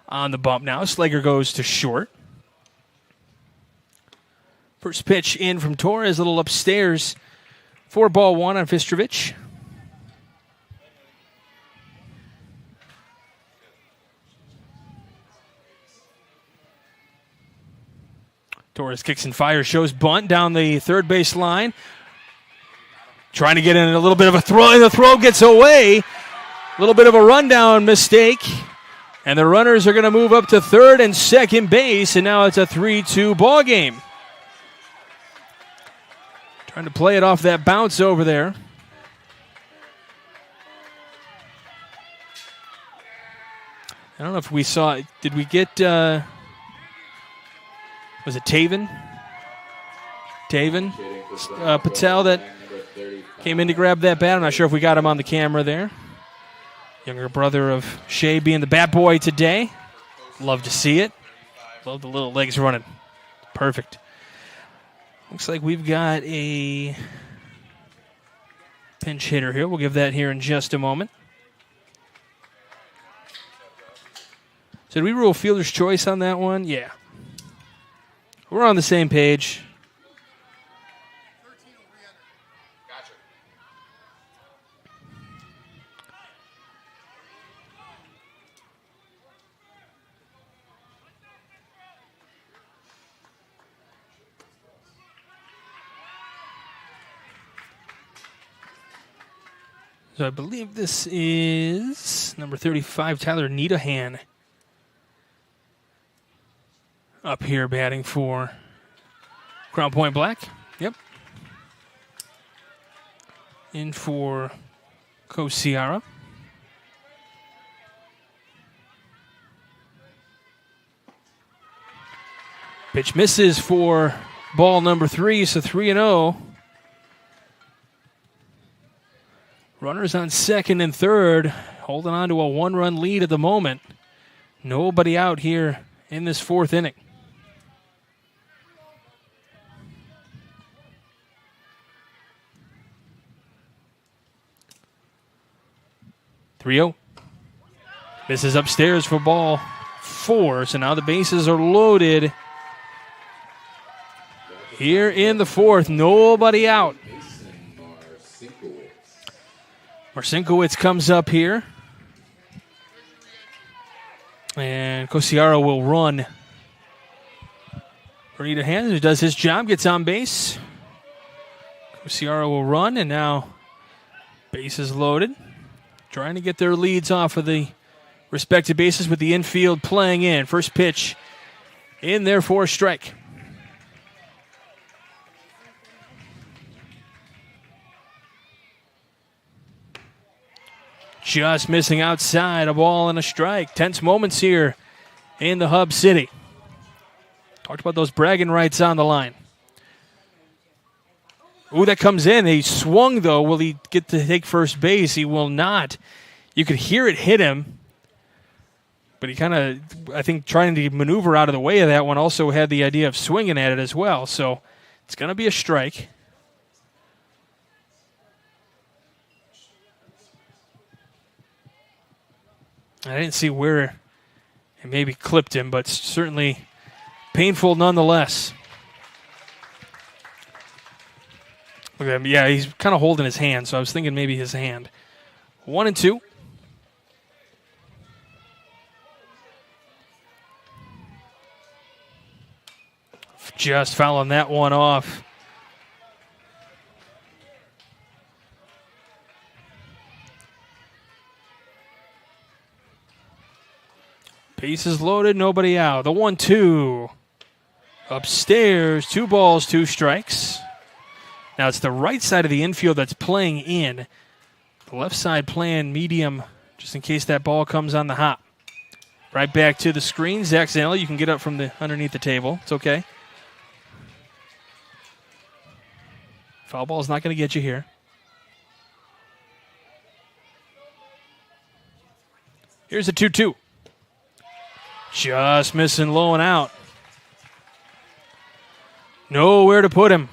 on the bump now. Slager goes to short. First pitch in from Torres, a little upstairs. 4-1 on Fistrovich. Torres kicks and fires, shows bunt down the third base line. Trying to get in a little bit of a throw, and the throw gets away. A little bit of a rundown mistake. And the runners are going to move up to third and second base, and now it's a 3-2 ball game. Trying to play it off that bounce over there. I don't know if we saw, did we get, was it Taven? Patel that came in to grab that bat. I'm not sure if we got him on the camera there. Younger brother of Shea being the bat boy today. Love to see it. Love the little legs running. Perfect. Looks like we've got a pinch hitter here. We'll give that here in just a moment. So did we rule fielder's choice on that one? Yeah. We're on the same page. So I believe this is number 35, Tyler Needlehan, up here batting for Crown Point Black. Yep. In for Kosiara. Pitch misses for ball number 3, so 3-0. Runners on second and third, holding on to a one-run lead at the moment. Nobody out here in this fourth inning. This is upstairs for ball 4, so now the bases are loaded. Here in the fourth, nobody out. Marcinkowicz comes up here. And Kosiara will run. Bernita Hands, who does his job, gets on base. Kosiara will run, and now bases loaded. Trying to get their leads off of the respective bases with the infield playing in. First pitch in there for a strike. Just missing outside, a ball and a strike. Tense moments here in the Hub City. Talked about those bragging rights on the line. Ooh, that comes in. He swung, though. Will he get to take first base? He will not. You could hear it hit him. But he kind of, I think, trying to maneuver out of the way of that one, also had the idea of swinging at it as well. So it's going to be a strike. I didn't see where it maybe clipped him, but certainly painful nonetheless. Look at him. Yeah, he's kind of holding his hand, so I was thinking maybe his hand. 1-2. Just fouling that one off. Bases loaded, nobody out. The 1-2. Upstairs, 2 balls, 2 strikes. Now it's the right side of the infield that's playing in. The left side playing medium, just in case that ball comes on the hop. Right back to the screen. Zach Zanelli, you can get up from underneath the table. It's okay. Foul ball is not going to get you here. Here's a 2-2. Just missing low and out. Nowhere to put him.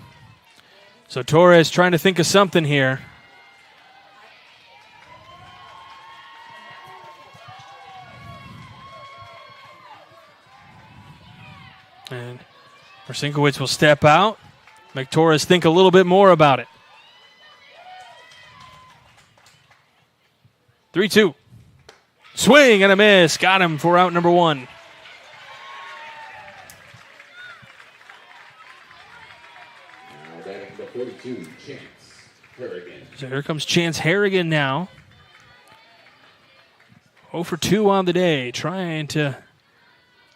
So Torres trying to think of something here. And Marcinkowicz will step out. Make Torres think a little bit more about it. 3-2. Swing and a miss. Got him for out number 1. Now batting number 42, Chance Harrigan. So here comes Chance Harrigan now. 0 for 2 on the day. Trying to at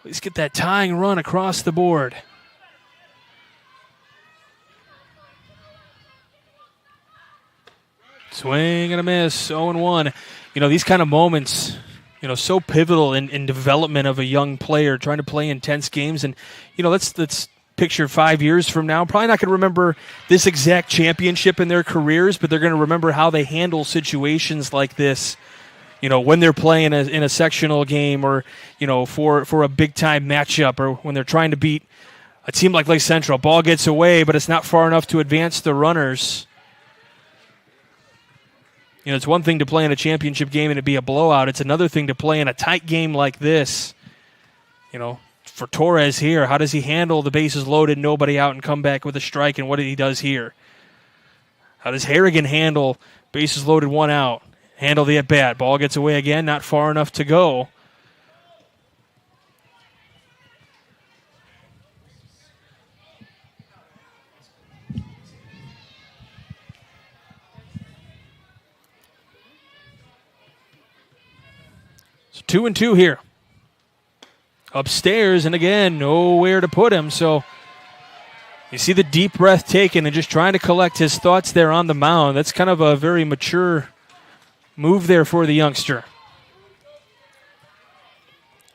least get that tying run across the board. Swing and a miss, 0-1. You know, these kind of moments, you know, so pivotal in development of a young player trying to play intense games. And, you know, let's picture 5 years from now. Probably not going to remember this exact championship in their careers, but they're going to remember how they handle situations like this, you know, when they're playing in a sectional game or, you know, for a big-time matchup or when they're trying to beat a team like Lake Central. Ball gets away, but it's not far enough to advance the runners. You know, it's one thing to play in a championship game and it be a blowout. It's another thing to play in a tight game like this. You know, for Torres here, how does he handle the bases loaded, nobody out, and come back with a strike, and what he does here? How does Harrigan handle bases loaded, 1 out? Handle the at-bat. Ball gets away again, not far enough to go. So 2-2 here. Upstairs, and again, nowhere to put him. So you see the deep breath taken and just trying to collect his thoughts there on the mound. That's kind of a very mature move there for the youngster.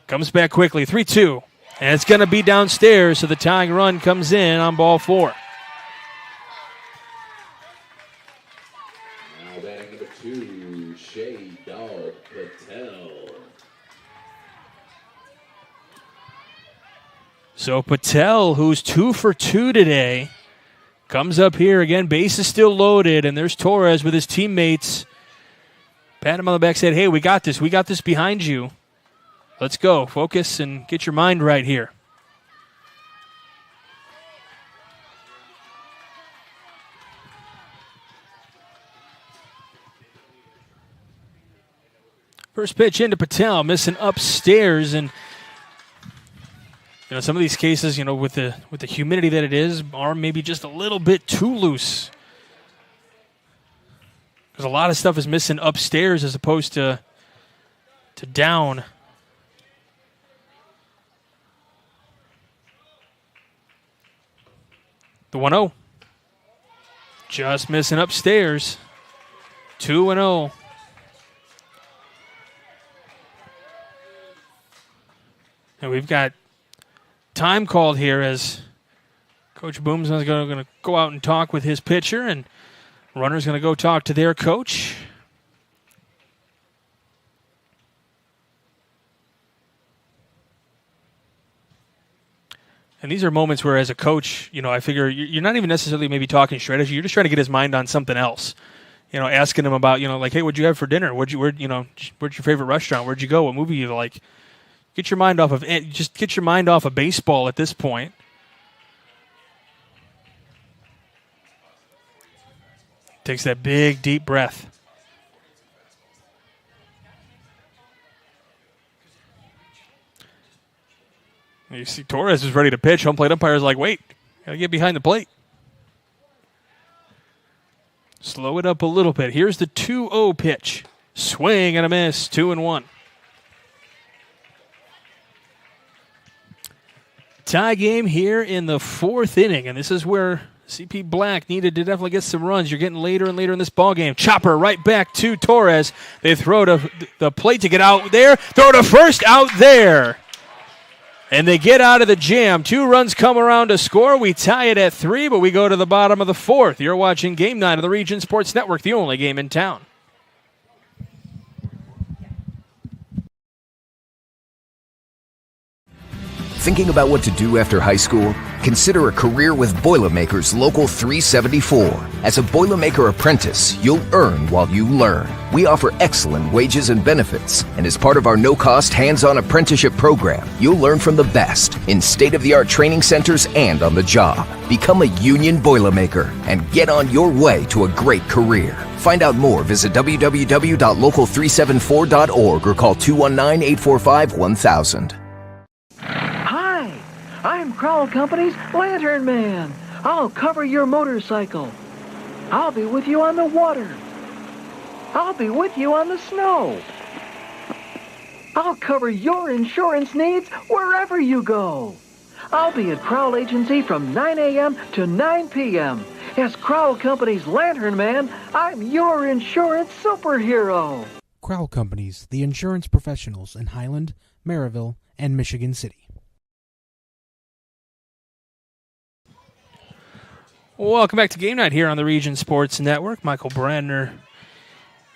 Comes back quickly, 3-2. And it's going to be downstairs, so the tying run comes in on ball 4. Now batting number 2, Shea Dog Patel. So Patel, who's 2 for 2 today, comes up here again. Base is still loaded, and there's Torres with his teammates. Pat him on the back, said, hey, we got this. We got this behind you. Let's go. Focus and get your mind right here. First pitch into Patel, missing upstairs, and you know, some of these cases, you know, with the humidity that it is, arm maybe just a little bit too loose. Because a lot of stuff is missing upstairs as opposed to down. The 1-0. Just missing upstairs. 2-0. And we've got time called here as Coach Booms is going to go out and talk with his pitcher, and runner's going to go talk to their coach. And these are moments where, as a coach, I figure you're not even necessarily maybe talking strategy. You're just trying to get his mind on something else. Asking him about, like, hey, what'd you have for dinner? Where's your favorite restaurant? Where'd you go? What movie you like? Get your mind off of baseball at this point. Takes that big, deep breath. You see Torres is ready to pitch. Home plate umpire's like, wait, gotta get behind the plate. Slow it up a little bit. Here's the 2-0 pitch. Swing and a miss, 2-1. Tie game here in the 4th inning, and this is where CP Black needed to definitely get some runs. You're getting later and later in this ball game. Chopper right back to Torres. They throw to the plate to get out there. Throw to first, out there. And they get out of the jam. 2 runs come around to score. We tie it at 3, but we go to the bottom of the 4th. You're watching Game 9 of the Region Sports Network, the only game in town. Thinking about what to do after high school? Consider a career with Boilermakers Local 374. As a Boilermaker apprentice, you'll earn while you learn. We offer excellent wages and benefits, and as part of our no-cost hands-on apprenticeship program, you'll learn from the best in state-of-the-art training centers and on the job. Become a union Boilermaker and get on your way to a great career. Find out more, visit www.local374.org or call 219-845-1000. I'm Crowell Company's Lantern Man. I'll cover your motorcycle. I'll be with you on the water. I'll be with you on the snow. I'll cover your insurance needs wherever you go. I'll be at Crowell Agency from 9 a.m. to 9 p.m. As Crowell Company's Lantern Man, I'm your insurance superhero. Crowell Companies, the insurance professionals in Highland, Maryville, and Michigan City. Welcome back to Game Night here on the Region Sports Network. Michael Brandner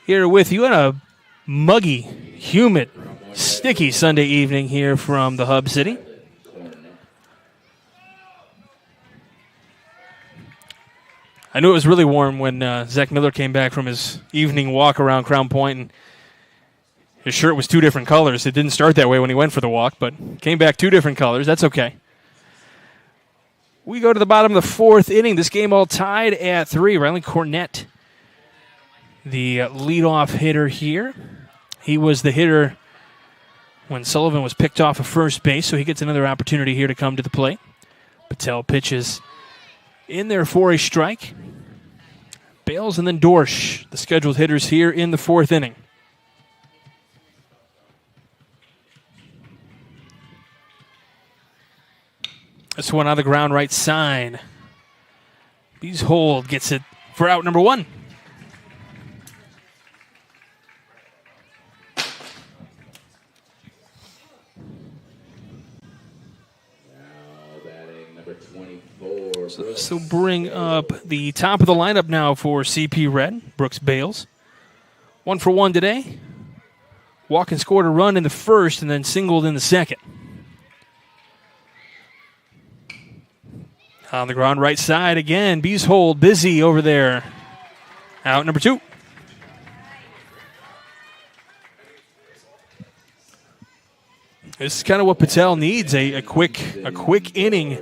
here with you on a muggy, humid, sticky Sunday evening here from the Hub City. I knew it was really warm when Zach Miller came back from his evening walk around Crown Point, and his shirt was 2 different colors. It didn't start that way when he went for the walk, but came back 2 different colors. That's okay. We go to the bottom of the 4th inning. This game all tied at 3. Riley Cornett, the leadoff hitter here. He was the hitter when Sullivan was picked off of first base, so he gets another opportunity here to come to the plate. Patel pitches in there for a strike. Bales and then Dorsch, the scheduled hitters here in the 4th inning. This one on the ground right side. Beeshold gets it for out number 1. So this will bring up the top of the lineup now for CP Red, Brooks Bales. 1 for 1 today. Walken scored a run in the first and then singled in the second. On the ground right side again, Beeshold busy over there. Out number 2. This is kind of what Patel needs, a quick inning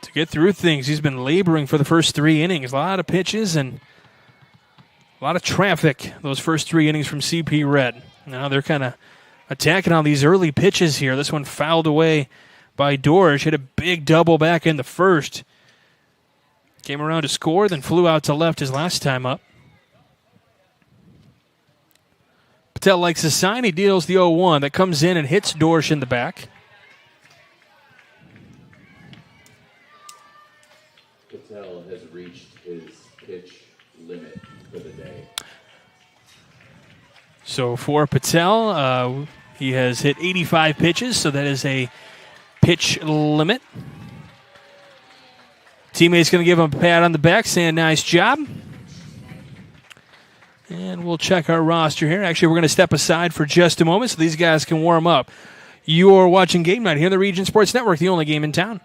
to get through things. He's been laboring for the first 3 innings. A lot of pitches and a lot of traffic those first 3 innings from CP Red. Now they're kind of attacking on these early pitches here. This one fouled away by Dorsch. Hit a big double back in the first. Came around to score, then flew out to left his last time up. Patel likes the sign. He deals the 0-1. That comes in and hits Dorsch in the back. Patel has reached his pitch limit for the day. So for Patel, He has hit 85 pitches, so that is a pitch limit. Teammate's going to give him a pat on the back, saying nice job. And we'll check our roster here. Actually, we're going to step aside for just a moment so these guys can warm up. You're watching Game Night here on the Region Sports Network, the only game in town.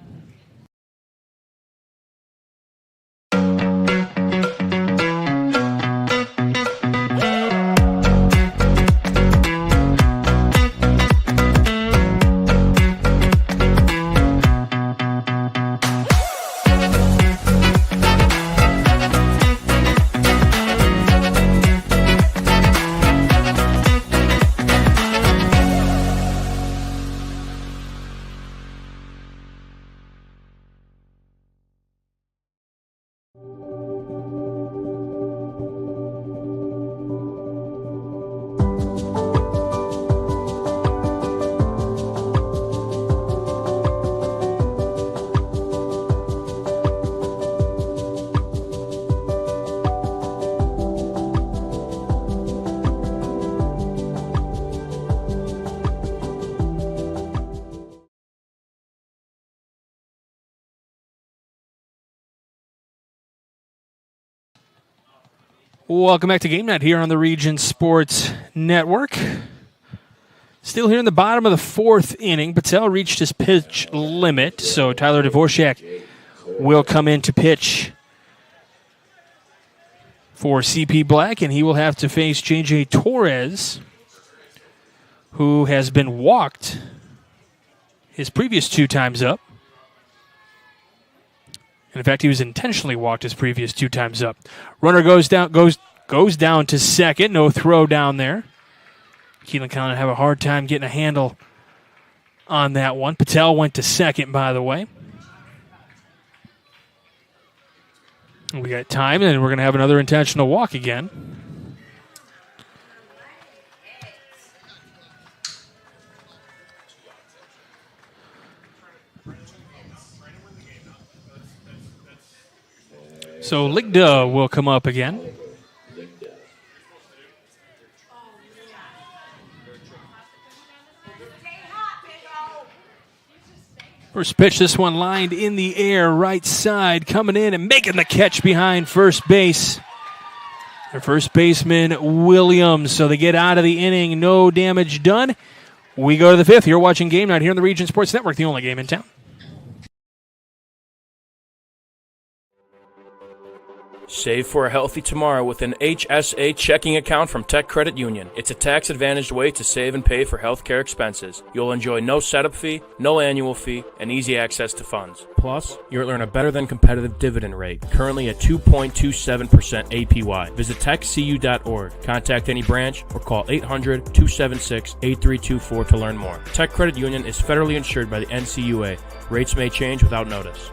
Welcome back to Game Night here on the Region Sports Network. Still here in the bottom of the fourth inning. Patel reached his pitch limit, so Tyler Dvorak will come in to pitch for CP Black, and he will have to face J.J. Torres, who has been walked his previous 2 times up. In fact, he was intentionally walked his previous 2 times up. Runner goes down to second. No throw down there. Keelan Collin have a hard time getting a handle on that one. Patel went to second, by the way. We got time, and we're going to have another intentional walk again. So Ligda will come up again. First pitch, this one lined in the air, right side, coming in and making the catch behind first base. Their first baseman, Williams. So they get out of the inning, no damage done. We go to the fifth. You're watching Game Night here on the Region Sports Network, the only game in town. Save for a healthy tomorrow with an HSA checking account from Tech Credit Union. It's a tax-advantaged way to save and pay for healthcare expenses. You'll enjoy no setup fee, no annual fee, and easy access to funds. Plus, you'll earn a better-than-competitive dividend rate, currently at 2.27% APY. Visit techcu.org, contact any branch, or call 800-276-8324 to learn more. Tech Credit Union is federally insured by the NCUA. Rates may change without notice.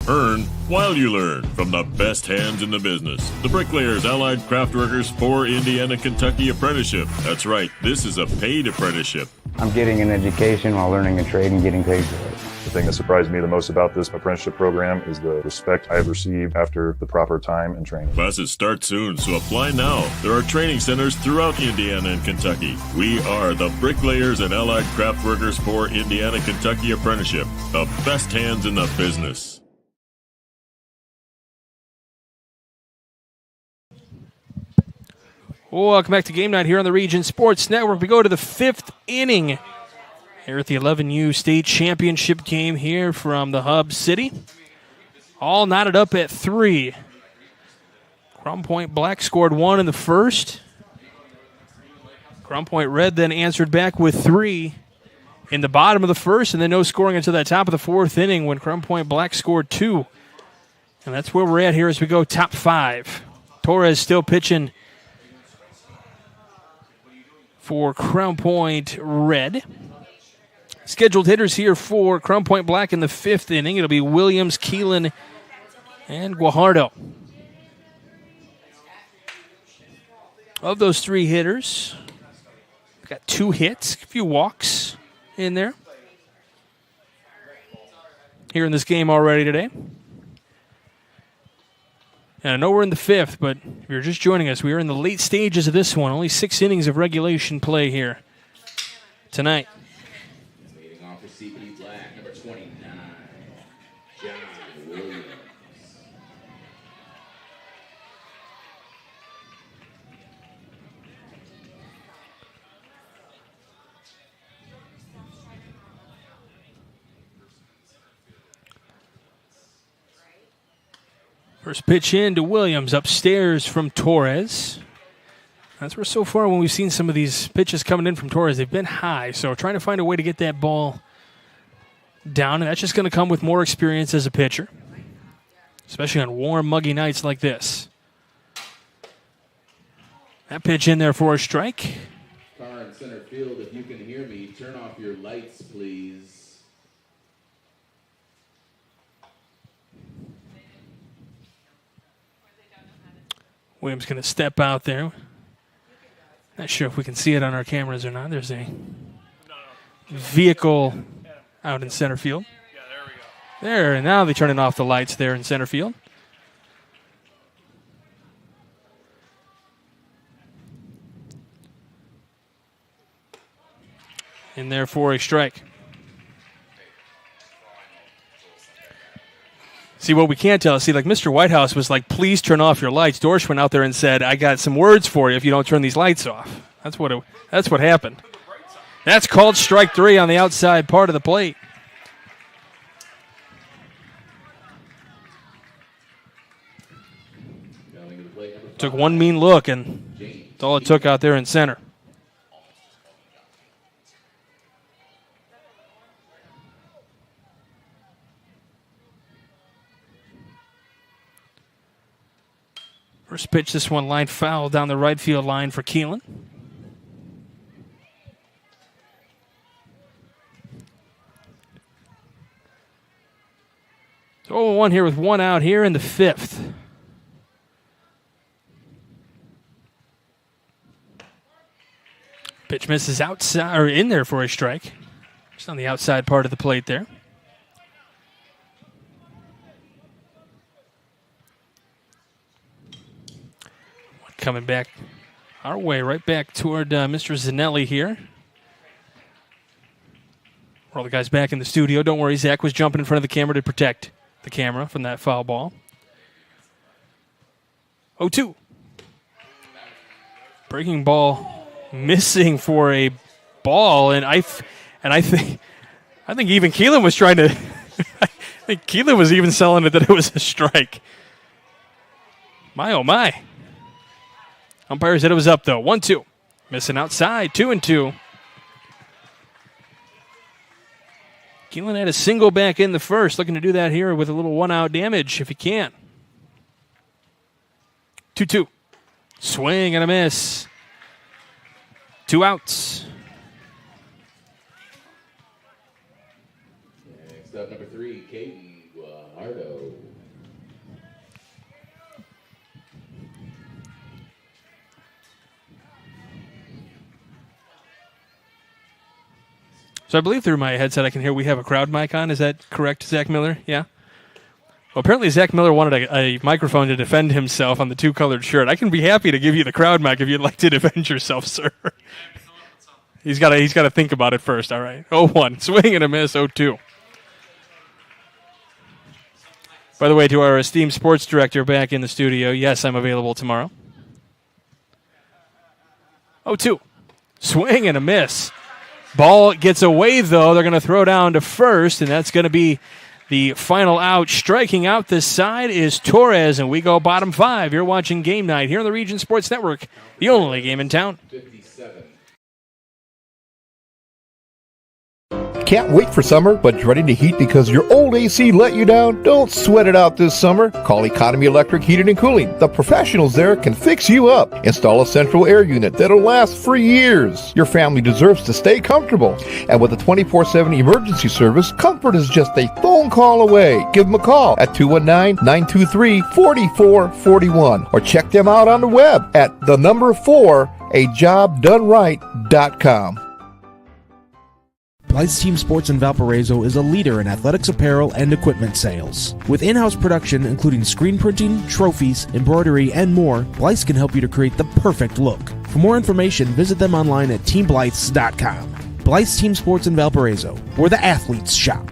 Earn while you learn from the best hands in the business. The Bricklayers Allied Craftworkers for Indiana Kentucky Apprenticeship. That's right, this is a paid apprenticeship. I'm getting an education while learning a trade and getting paid for it. The thing that surprised me the most about this apprenticeship program is the respect I've received after the proper time and training. Classes start soon, so apply now. There are training centers throughout Indiana and Kentucky. We are the Bricklayers and Allied Craftworkers for Indiana Kentucky Apprenticeship. The best hands in the business. Welcome back to Game Night here on the Region Sports Network. We go to the fifth inning here at the 11U State Championship game here from the Hub City. All knotted up at 3. Crown Point Black scored 1 in the first. Crown Point Red then answered back with 3 in the bottom of the first, and then no scoring until that top of the fourth inning when Crown Point Black scored 2. And that's where we're at here as we go top 5. Torres still pitching for Crown Point Red. Scheduled hitters here for Crown Point Black in the fifth inning. It'll be Williams, Keelan, and Guajardo. Of those 3 hitters, got 2 hits, a few walks in there here in this game already today. And I know we're in the 5th, but if you're just joining us, we are in the late stages of this one. Only 6 innings of regulation play here tonight. Leading off for CP Black, number 29, John Williams. First pitch in to Williams, upstairs from Torres. That's where so far when we've seen some of these pitches coming in from Torres, they've been high. So trying to find a way to get that ball down, and that's just going to come with more experience as a pitcher, especially on warm, muggy nights like this. That pitch in there for a strike. Car in center field, if you can hear me, turn off your lights, please. Williams going to step out there. Not sure if we can see it on our cameras or not. There's a vehicle out in center field. Yeah, there we go. There, and now they're turning off the lights there in center field. In there for a strike. See, what we can't tell, like Mr. Whitehouse was like, please turn off your lights. Dorsch went out there and said, I got some words for you if you don't turn these lights off. That's what happened. That's called strike 3 on the outside part of the plate. Took one mean look, and that's all it took out there in center. First pitch, this one line foul down the right field line for Keelan. So 0-1 here with 1 out here in the 5th. Pitch misses outside or in there for a strike. Just on the outside part of the plate there. Coming back our way, right back toward Mr. Zanelli here. All the guys back in the studio. Don't worry, Zach was jumping in front of the camera to protect the camera from that foul ball. 0-2. Breaking ball missing for a ball, and I think even Keelan was trying to. I think Keelan was even selling it that it was a strike. My oh my. Umpire said it was up, though. 1-2. Missing outside. 2-2. Keelan had a single back in the first. Looking to do that here with a little one-out damage if he can. 2-2. Swing and a miss. 2 outs. Next up, number 3, Caden Guajardo. So I believe through my headset I can hear we have a crowd mic on. Is that correct, Zach Miller? Yeah? Well, apparently Zach Miller wanted a microphone to defend himself on the 2-colored shirt. I can be happy to give you the crowd mic if you'd like to defend yourself, sir. He's got to think about it first. All right. 0-1. Swing and a miss. 0-2. By the way, to our esteemed sports director back in the studio, yes, I'm available tomorrow. 0-2. Swing and a miss. Ball gets away, though. They're going to throw down to first, and that's going to be the final out. Striking out this side is Torres, and we go bottom 5. You're watching Game Night here on the Region Sports Network, the only game in town. 57. Can't wait for summer, but dreading the heat because your old AC let you down? Don't sweat it out this summer. Call Economy Electric Heating and Cooling. The professionals there can fix you up. Install a central air unit that'll last for years. Your family deserves to stay comfortable. And with a 24/7 emergency service, comfort is just a phone call away. Give them a call at 219-923-4441 or check them out on the web at 4ajobdoneright.com. Blythe's Team Sports in Valparaiso is a leader in athletics apparel and equipment sales. With in-house production including screen printing, trophies, embroidery, and more, Blythe's can help you to create the perfect look. For more information, visit them online at teamblythes.com. Blythe's Team Sports in Valparaiso, where the athletes shop.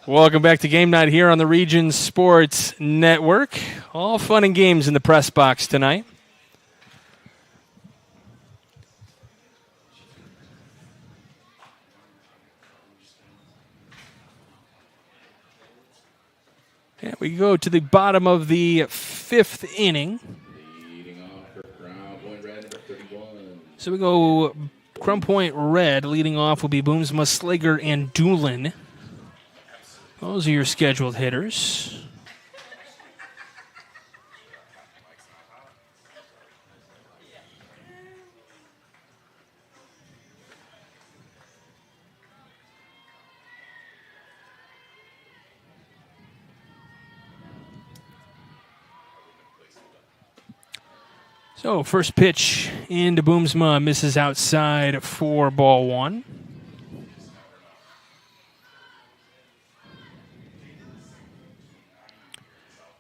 Welcome back to Game Night here on the Region Sports Network. All fun and games in the press box tonight. And we go to the bottom of the 5th inning. Leading off for Crown Point Red, number 31. So we go Crown Point Red. Leading off will be Boomsma, Slager, and Doolin. Those are your scheduled hitters. So first pitch into Boomsma, misses outside for ball 1.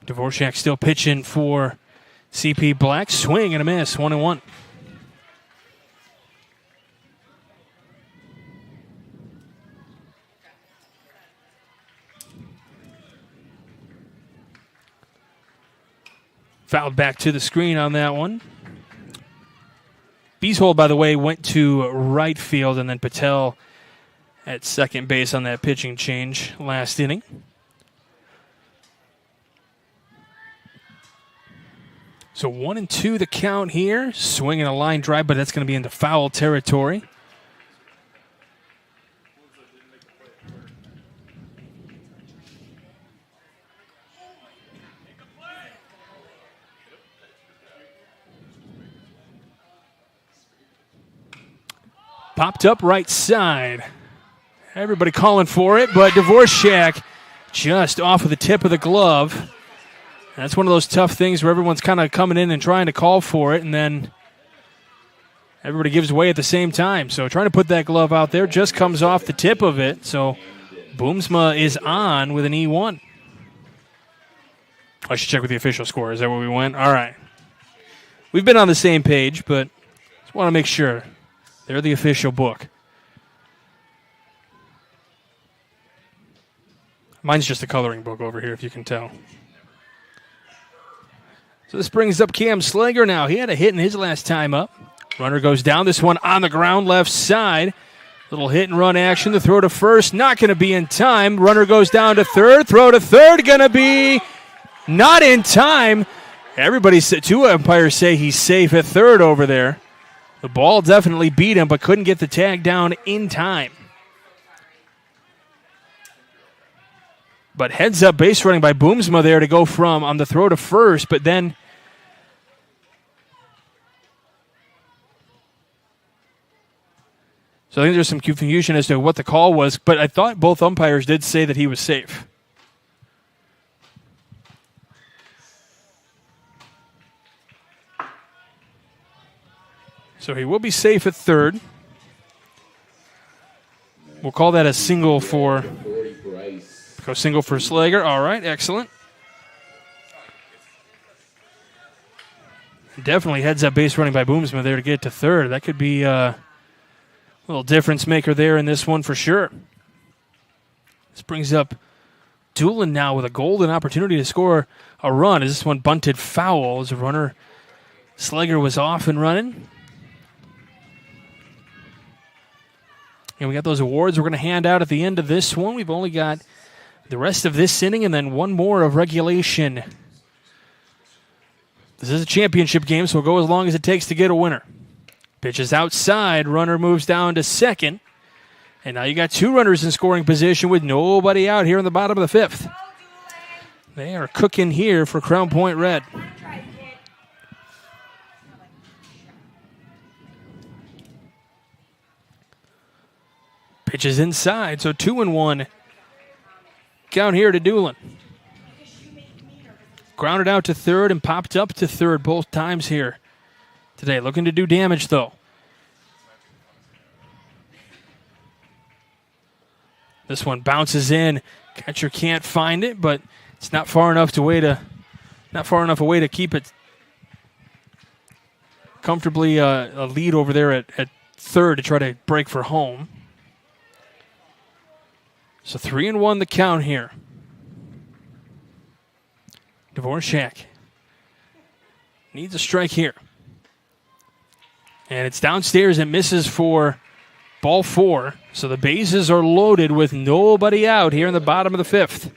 Dvorak still pitching for CP Black. Swing and a miss, 1-1. Fouled back to the screen on that one. Beashole, by the way, went to right field, and then Patel at second base on that pitching change last inning. So 1-2 the count here. Swinging a line drive, but that's going to be into foul territory. Popped up right side. Everybody calling for it, but Dvorak just off of the tip of the glove. That's one of those tough things where everyone's kind of coming in and trying to call for it, and then everybody gives way at the same time. So trying to put that glove out there, just comes off the tip of it. So Boomsma is on with an E1. I should check with the official score. Is that where we went? All right. We've been on the same page, but just want to make sure. They're the official book. Mine's just a coloring book over here, if you can tell. So this brings up Cam Slager now. He had a hit in his last time up. Runner goes down. This one on the ground left side. Little hit and run action. The throw to first. Not going to be in time. Runner goes down to third. Throw to third. Going to be not in time. Everybody, 2 umpires say he's safe at third over there. The ball definitely beat him, but couldn't get the tag down in time. But heads up base running by Boomsma there to go from on the throw to first, but then so I think there's some confusion as to what the call was, but I thought both umpires did say that he was safe. So he will be safe at third. We'll call that a single for Slager. All right, excellent. Definitely heads up base running by Boomsma there to get to third. That could be a little difference maker there in this one for sure. This brings up Doolin now with a golden opportunity to score a run. As this one bunted foul as a runner. Slager was off and running. And we got those awards we're going to hand out at the end of this one. We've only got the rest of this inning and then one more of regulation. This is a championship game, so we'll go as long as it takes to get a winner. Pitch is outside. Runner moves down to second. And now you got 2 runners in scoring position with nobody out here in the bottom of the 5th. They are cooking here for Crown Point Red. Pitch is inside, so 2-1. Count here to Doolin. grounded out to third and popped up to third both times here today. Looking to do damage, though. This one bounces in. Catcher can't find it, but it's not far enough away to keep it comfortably a lead over there at third to try to break for home. So 3-1 the count here. Dvorak needs a strike here. And it's downstairs and misses for ball 4. So the bases are loaded with nobody out here in the bottom of the 5th.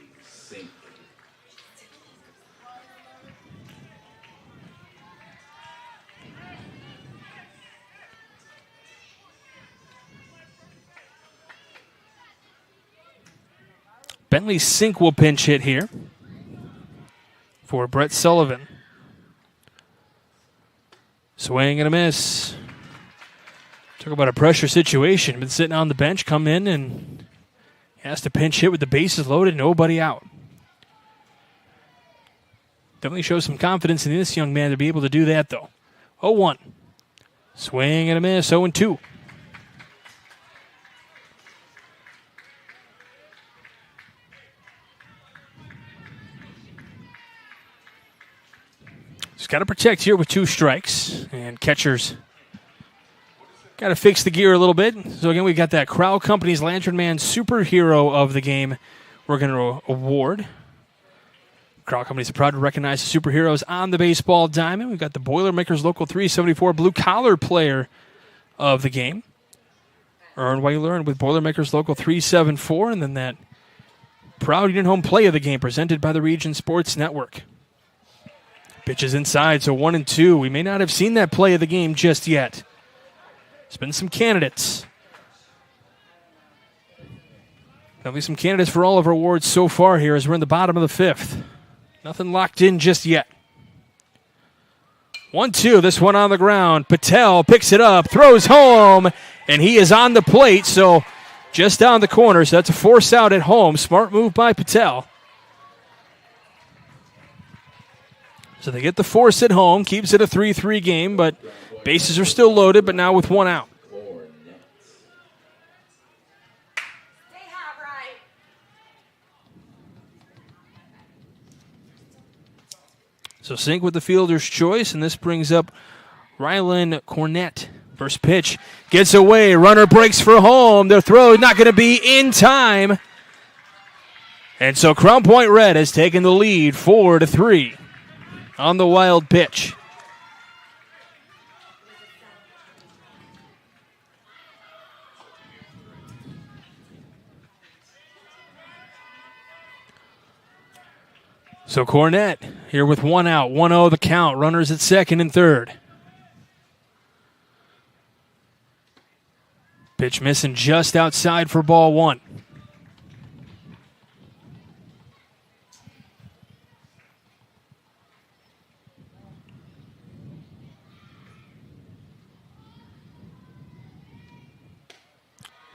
Bentley Sink will pinch hit here for Brett Sullivan. Swing and a miss. Talk about a pressure situation. Been sitting on the bench, come in and has to pinch hit with the bases loaded, nobody out. Definitely shows some confidence in this young man to be able to do that, though. 0-1. Swing and a miss, 0-2. Just got to protect here with 2 strikes. And catchers got to fix the gear a little bit. So again, we've got that Crowell Company's Lantern Man Superhero of the Game we're going to award. Crowell Company is proud to recognize the superheroes on the baseball diamond. We've got the Boilermakers Local 374 Blue Collar Player of the Game. Earn while you learn with Boilermakers Local 374. And then that proud Union Home Play of the Game presented by the Region Sports Network. Pitches inside, so 1-2. We may not have seen that play of the game just yet. There's been some candidates. There'll be some candidates for all of our awards so far here as we're in the bottom of the 5th. Nothing locked in just yet. 1-2, this one on the ground. Patel picks it up, throws home, and he is on the plate, so just down the corner. So that's a force out at home. Smart move by Patel. So they get the force at home, keeps it a 3-3 game, but bases are still loaded, but now with 1 out. So Sink with the fielder's choice, and this brings up Rylan Cornett. First pitch gets away, runner breaks for home. Their throw is not going to be in time. And so Crown Point Red has taken the lead 4-3 on the wild pitch. So Cornett here with 1 out, 1-0 the count. Runners at second and third. Pitch missing just outside for ball 1.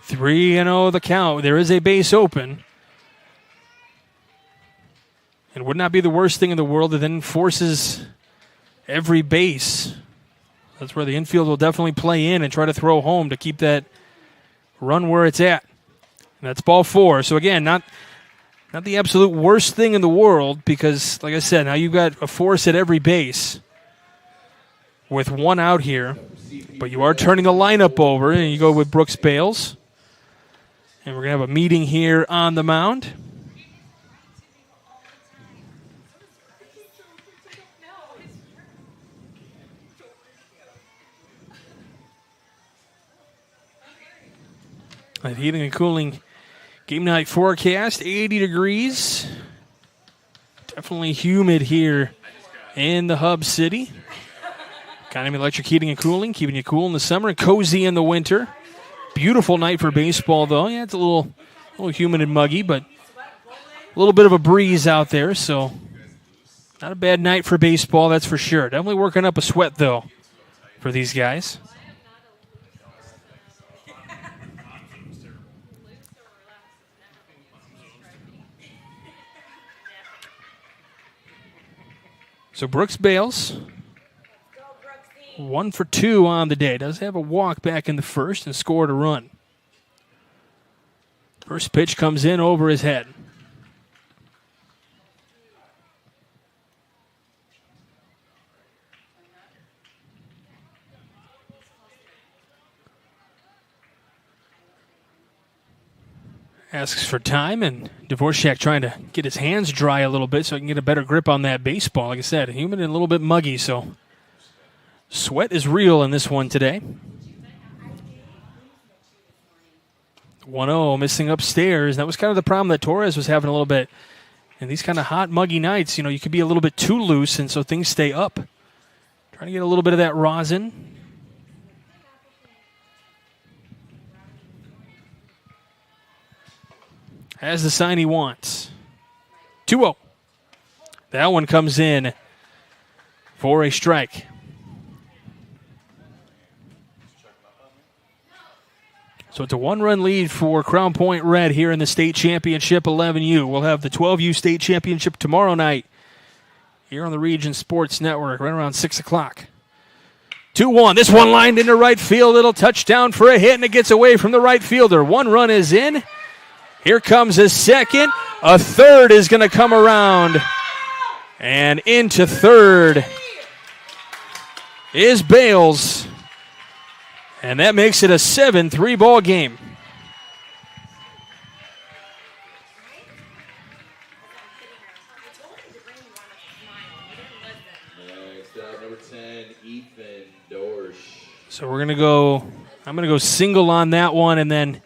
Three and 0 the count. There is a base open. It would not be the worst thing in the world that then forces every base. That's where the infield will definitely play in and try to throw home to keep that run where it's at. And that's ball 4. So again, not the absolute worst thing in the world because, like I said, now you've got a force at every base with 1 out here. But you are turning the lineup over, and you go with Brooks Bales. And we're going to have a meeting here on the mound. Heating and cooling game night forecast, 80 degrees. Definitely humid here in the hub city. Kind of electric heating and cooling, keeping you cool in the summer and cozy in the winter. Beautiful night for baseball, though. Yeah, it's a little humid and muggy, but a little bit of a breeze out there, so not a bad night for baseball, that's for sure. Definitely working up a sweat, though, for these guys. So Brooks Bales, 1 for 2 on the day. Does have a walk back in the first and scored a run. First pitch comes in over his head. Asks for time, and Dvorak trying to get his hands dry a little bit so he can get a better grip on that baseball. Like I said, humid and a little bit muggy, so sweat is real in this one today. 1-0, missing upstairs. That was kind of the problem that Torres was having a little bit. And these kind of hot, muggy nights, you could be a little bit too loose, and so things stay up. Trying to get a little bit of that rosin. Has the sign he wants. 2-0. That one comes in for a strike. So it's a 1-run lead for Crown Point Red here in the state championship 11U. We'll have the 12U state championship tomorrow night here on the Region Sports Network right around 6 o'clock. 2-1. This one lined into right field. Little touchdown for a hit, and it gets away from the right fielder. 1 run is in. Here comes a second. A third is going to come around. And into third is Bales. And that makes it a 7-3 ball game. Next up, number 10, Ethan Dorsch. So we're going to go, I'm going to go single on that one and then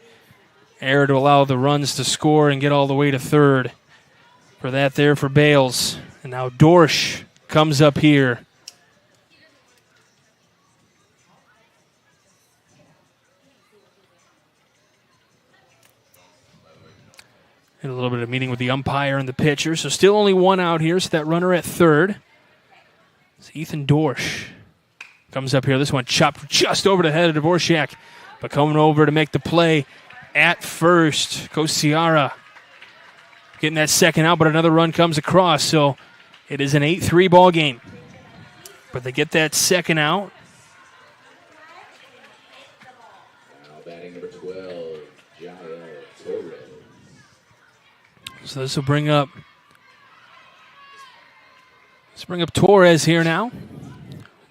air to allow the runs to score and get all the way to third for that there for Bales. And now Dorsch comes up here. And a little bit of meeting with the umpire and the pitcher. So still only 1 out here, so that runner at third. It's Ethan Dorsch. Comes up here. This one chopped just over the head of Dvorak. But coming over to make the play at first. Kosiara getting that second out, but another run comes across. So it is an 8-3 ball game. But they get that second out. Now batting number 12, Jael Torres. So this will bring up Torres here now.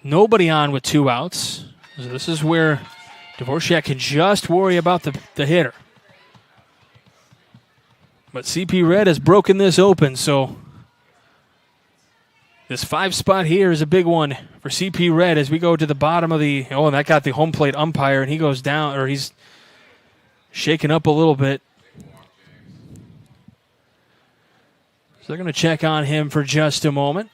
Nobody on with 2 outs. So this is where Dvorak can just worry about the hitter. But CP Red has broken this open, so this 5 spot here is a big one for CP Red as we go to the bottom of the... Oh, and that got the home plate umpire, and he goes down, or he's shaken up a little bit. So they're going to check on him for just a moment.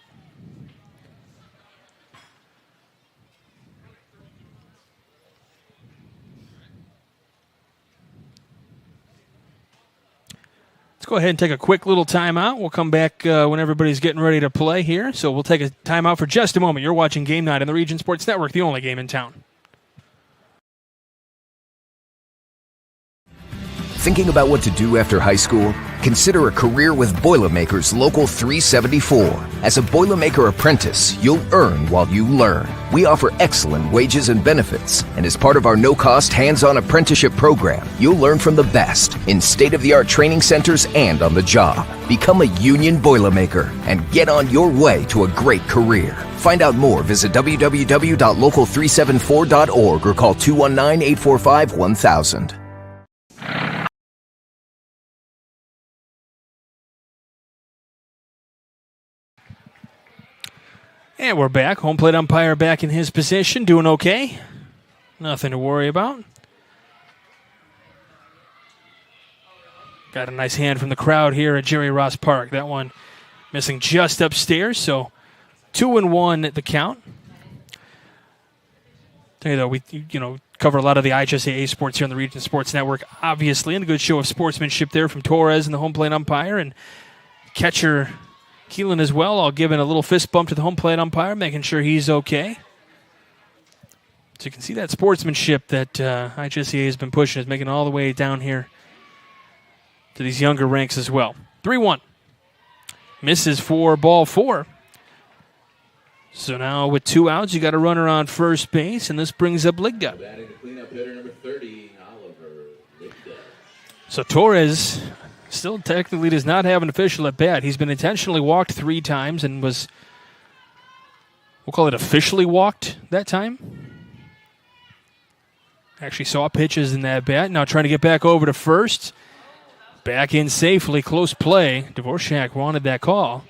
Let's go ahead and take a quick little timeout. We'll come back when everybody's getting ready to play here. So we'll take a timeout for just a moment. You're watching Game Night on the Region Sports Network, the only game in town. Thinking about what to do after high school? Consider a career with Boilermakers Local 374. As a Boilermaker apprentice, you'll earn while you learn. We offer excellent wages and benefits, and as part of our no-cost hands-on apprenticeship program, you'll learn from the best in state-of-the-art training centers and on the job. Become a union Boilermaker and get on your way to a great career. Find out more, visit www.local374.org or call 219-845-1000. And we're back. Home plate umpire back in his position, doing okay. Nothing to worry about. Got a nice hand from the crowd here at Jerry Ross Park. That one missing just upstairs, so 2-1 at the count. Tell you though, we cover a lot of the IHSAA sports here on the Region Sports Network, obviously, and a good show of sportsmanship there from Torres and the home plate umpire and catcher Keelan as well, all giving a little fist bump to the home plate umpire, making sure he's okay. So you can see that sportsmanship that IHSAA has been pushing is making all the way down here to these younger ranks as well. 3-1. Misses for ball 4. So now with 2 outs, you got a runner on first base, and this brings up Ligda. Batting the cleanup hitter number 30, Oliver Ligda. So Torres still technically does not have an official at bat. He's been intentionally walked 3 times and was, we'll call it officially walked that time. Actually saw pitches in that bat. Now trying to get back over to first. Back in safely, close play. Dvorak wanted that call.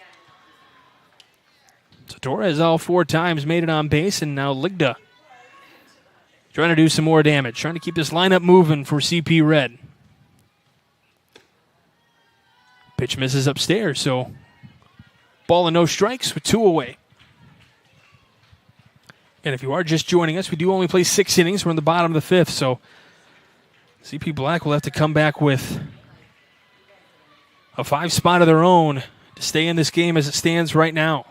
So Torres all 4 times made it on base, and now Ligda trying to do some more damage, trying to keep this lineup moving for CP Red. Pitch misses upstairs, so ball and no strikes with 2 away. And if you are just joining us, we do only play 6 innings. We're in the bottom of the 5th, so CP Black will have to come back with a 5 spot of their own to stay in this game as it stands right now.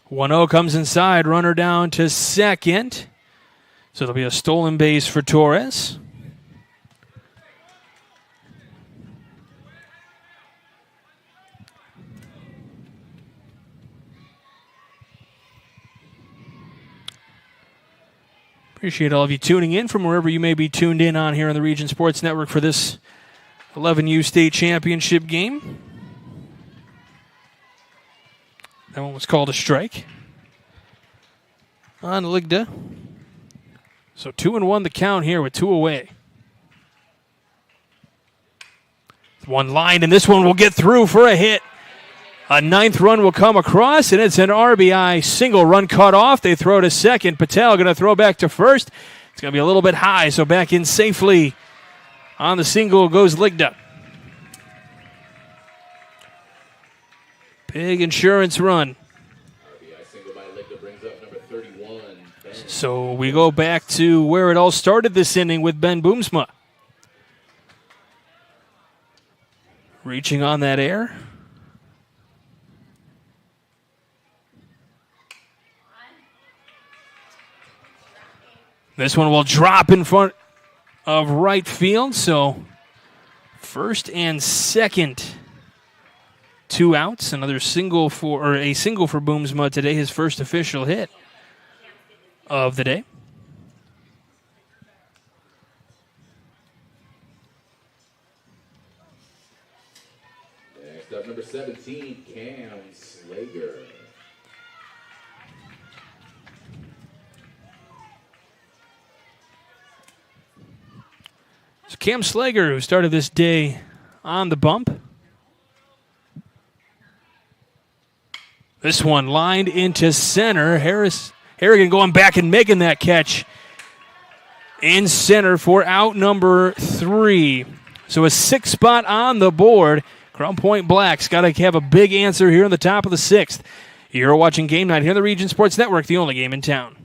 One 0 comes inside, runner down to second. So there'll be a stolen base for Torres. Appreciate all of you tuning in from wherever you may be tuned in on here on the Region Sports Network for this 11U state championship game. That one was called a strike on Ligda. So 2-1 the count here with 2 away. One line, and this one will get through for a hit. A 9th run will come across, and it's an RBI single. Run cut off. They throw to second. Patel going to throw back to first. It's going to be a little bit high, so back in safely. On the single goes Ligda. Big insurance run. RBI single by Ligda brings up number 31. So we go back to where it all started this inning with Ben Boomsma. Reaching on that air. This one will drop in front of right field, so first and second. 2 outs, a single for Boomsma today, his first official hit of the day. Next up, number 17, Cam Slager. So Cam Slager, who started this day on the bump. This one lined into center. Harrigan going back and making that catch in center for out number 3. So a 6th spot on the board. Crown Point Black's got to have a big answer here in the top of the 6th. You're watching Game Night here on the Region Sports Network, the only game in town.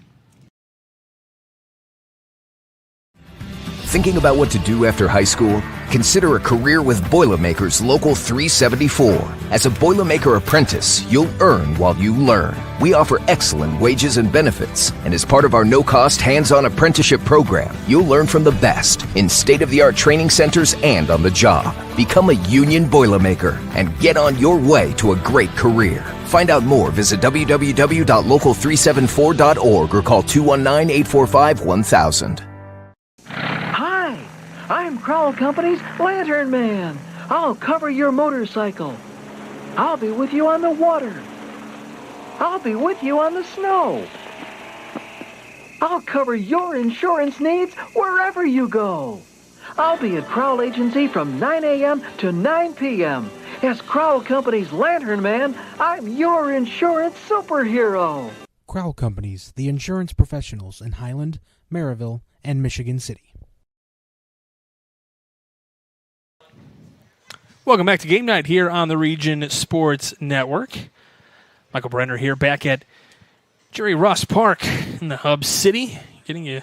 Thinking about what to do after high school? Consider a career with Boilermakers Local 374. As a Boilermaker apprentice, you'll earn while you learn. We offer excellent wages and benefits, and as part of our no-cost hands-on apprenticeship program, you'll learn from the best in state-of-the-art training centers and on the job. Become a union Boilermaker and get on your way to a great career. Find out more, visit www.local374.org or call 219-845-1000. I'm Crowell Company's Lantern Man. I'll cover your motorcycle. I'll be with you on the water. I'll be with you on the snow. I'll cover your insurance needs wherever you go. I'll be at Crowell Agency from 9 a.m. to 9 p.m. As Crowell Company's Lantern Man, I'm your insurance superhero. Crowell Companies, the insurance professionals in Highland, Maryville, and Michigan City. Welcome back to Game Night here on the Region Sports Network. Michael Brenner here back at Jerry Ross Park in the Hub City, getting you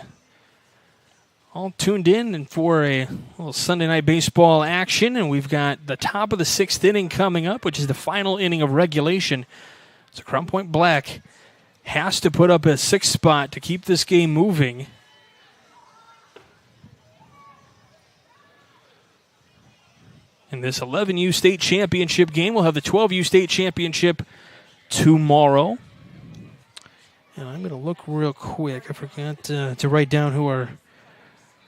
all tuned in and for a little Sunday night baseball action. And we've got the top of the 6th inning coming up, which is the final inning of regulation. So Crown Point Black has to put up a 6 spot to keep this game moving. In this 11U state championship game, we'll have the 12U state championship tomorrow. And I'm going to look real quick. I forgot to write down who our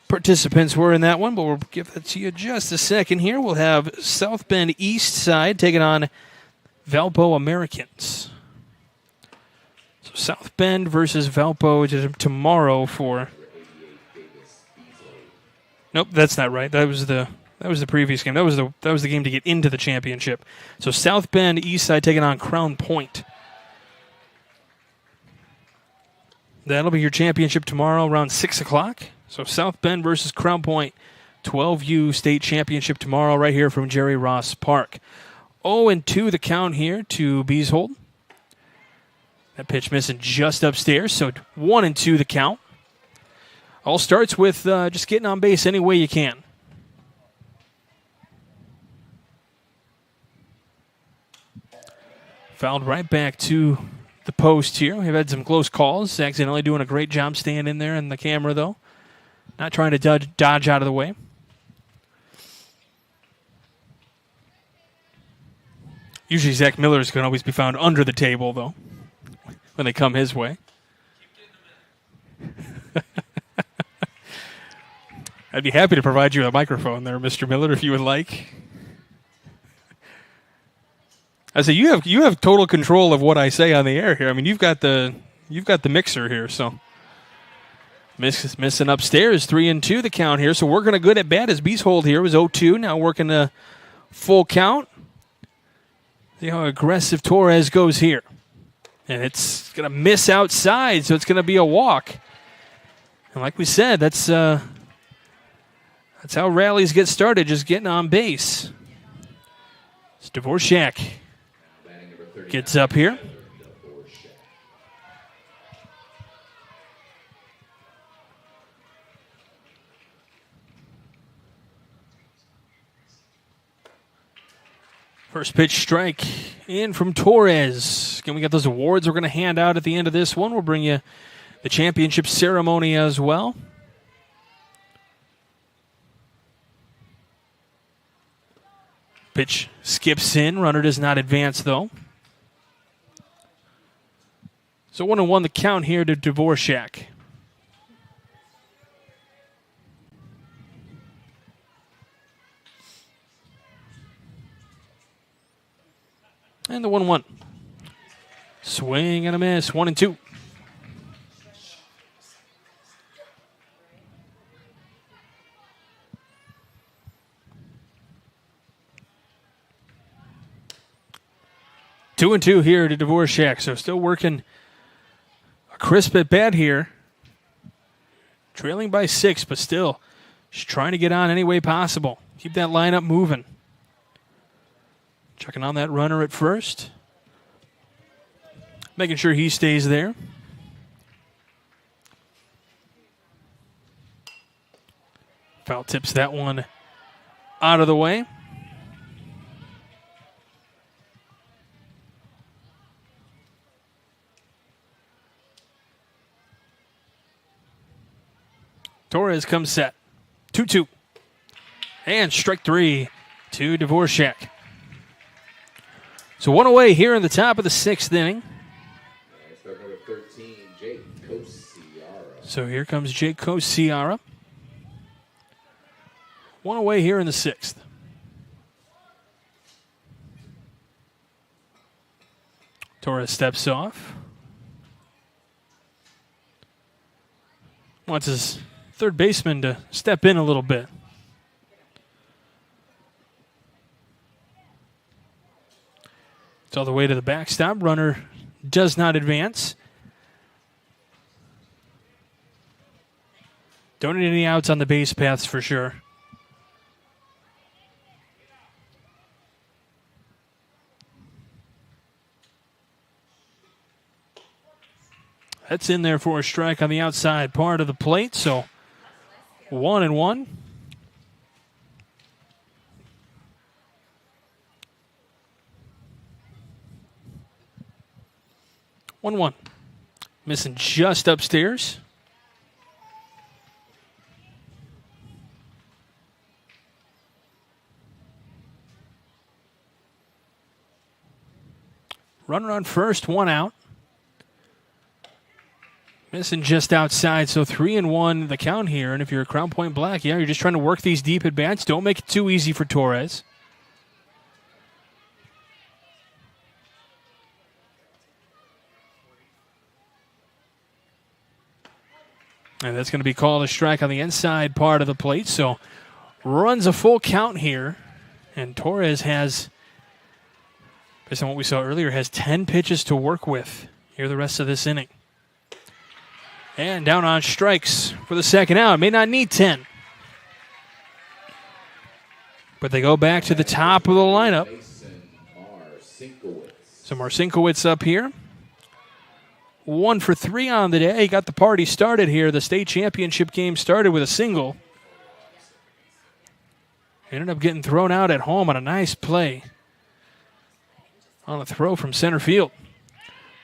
participants were in that one, but we'll give that to you just a second here. We'll have South Bend East Side taking on Valpo Americans. So South Bend versus Valpo tomorrow for... Nope, that's not right. That was the previous game. That was the game to get into the championship. So South Bend East Side taking on Crown Point. That'll be your championship tomorrow around 6 o'clock. So South Bend versus Crown Point, 12U state championship tomorrow right here from Jerry Ross Park. 0-2 the count here to Beeshold. That pitch missing just upstairs, so 1-2 the count. All starts with just getting on base any way you can. Fouled right back to the post here. We've had some close calls. Accidentally doing a great job staying in there in the camera, though. Not trying to dodge out of the way. Usually Zach Miller's can always be found under the table, though, when they come his way. I'd be happy to provide you a microphone there, Mr. Miller, if you would like. I say you have total control of what I say on the air here. I mean, you've got the mixer here, so missing upstairs. 3-2 the count here. So working a good at bat as Beeshold here was 0-2. Now working a full count. See how aggressive Torres goes here, and it's gonna miss outside, so it's gonna be a walk. And like we said, that's how rallies get started, just getting on base. It's Dvorak gets up here. First pitch strike in from Torres. Again, we got those awards we're going to hand out at the end of this one. We'll bring you the championship ceremony as well. Pitch skips in. Runner does not advance, though. So 1-1 the count here to Dvorak. And the 1-1. Swing and a miss. 1-2. Two and two here to Dvorak. So still working a crisp at bat here. Trailing by 6, but still just trying to get on any way possible. Keep that lineup moving. Checking on that runner at first. Making sure he stays there. Foul tips that one out of the way. Torres comes set. 2-2. And strike 3 to Dvorak. So one away here in the top of the 6th inning. Start number 13, Jake Kosiara. So here comes Jake Kosiara. One away here in the 6th. Torres steps off. Wants his third baseman to step in a little bit. It's all the way to the backstop. Runner does not advance. Don't need any outs on the base paths for sure. That's in there for a strike on the outside part of the plate. So 1-1. 1-1. Missing just upstairs. Runner on first, one out. Missing just outside, so 3-1 the count here. And if you're a Crown Point Black, yeah, you're just trying to work these deep at bats. Don't make it too easy for Torres. And that's going to be called a strike on the inside part of the plate. So runs a full count here. And Torres has, based on what we saw earlier, has 10 pitches to work with here the rest of this inning. And down on strikes for the second out. May not need 10. But they go back to the top of the lineup. So Marcinkowicz up here. 1 for 3 on the day. Got the party started here. The state championship game started with a single. Ended up getting thrown out at home on a nice play on a throw from center field.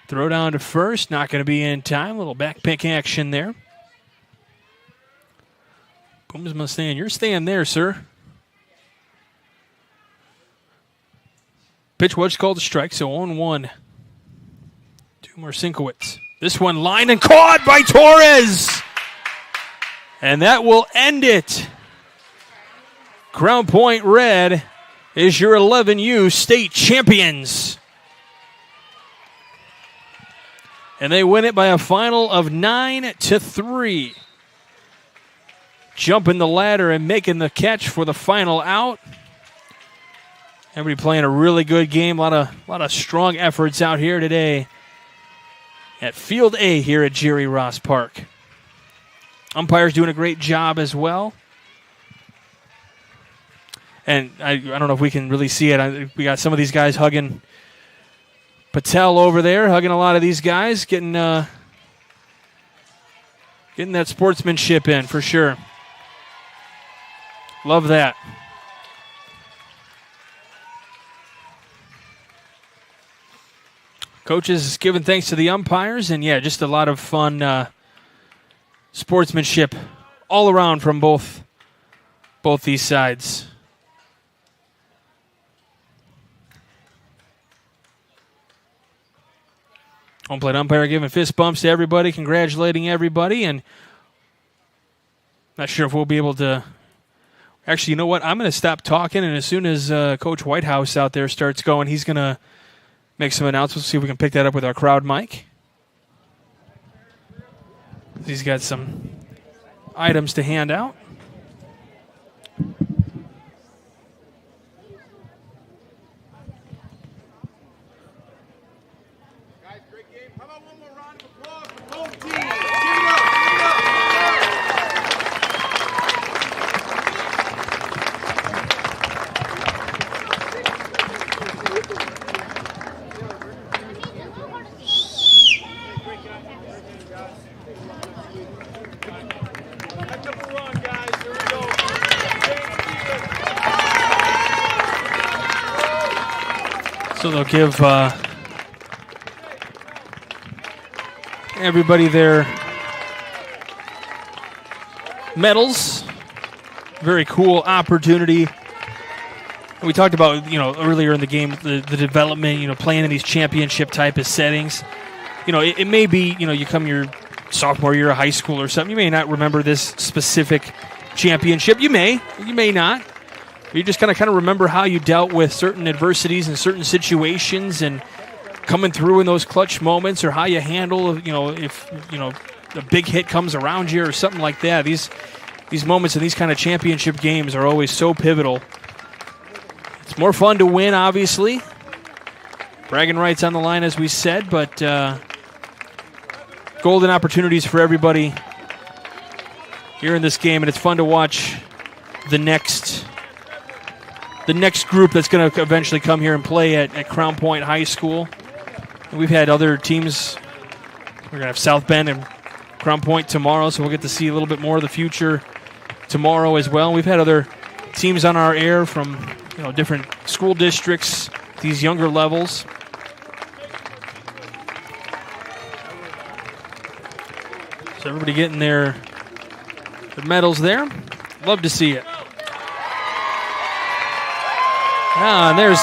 Throw down to first. Not going to be in time. Little back pick action there. Booms must stand. You're staying there, sir. Pitch was called a strike, so 0-1. Marcinkowicz. This one lined and caught by Torres. And that will end it. Crown Point Red is your 11U state champions. And they win it by a final of 9-3. Jumping the ladder and making the catch for the final out. Everybody playing a really good game. A lot of strong efforts out here today at Field A here at Jerry Ross Park. Umpires doing a great job as well. And I don't know if we can really see it. We got some of these guys hugging Patel over there, hugging a lot of these guys, getting that sportsmanship in for sure. Love that. Coaches giving thanks to the umpires, and yeah, just a lot of fun sportsmanship all around from both these sides. Home plate umpire giving fist bumps to everybody, congratulating everybody, and not sure if we'll be able to. Actually, you know what? I'm going to stop talking, and as soon as Coach Whitehouse out there starts going, he's going to make some announcements, see if we can pick that up with our crowd mic. He's got some items to hand out. Guys, great game. How about one more round of applause for both teams? So they'll give everybody their medals. Very cool opportunity. We talked about, earlier in the game, the development, playing in these championship type of settings. It may be, you come your sophomore year of high school or something. You may not remember this specific championship. You may not. You just kind of remember how you dealt with certain adversities and certain situations and coming through in those clutch moments, or how you handle, if, a big hit comes around you or something like that. These moments in these kind of championship games are always so pivotal. It's more fun to win, obviously. Bragging rights on the line, as we said, but golden opportunities for everybody here in this game, and it's fun to watch the next group that's going to eventually come here and play at Crown Point High School. And we've had other teams. We're going to have South Bend and Crown Point tomorrow, so we'll get to see a little bit more of the future tomorrow as well. We've had other teams on our air from different school districts, these younger levels. So everybody getting their medals there. Love to see it. And there's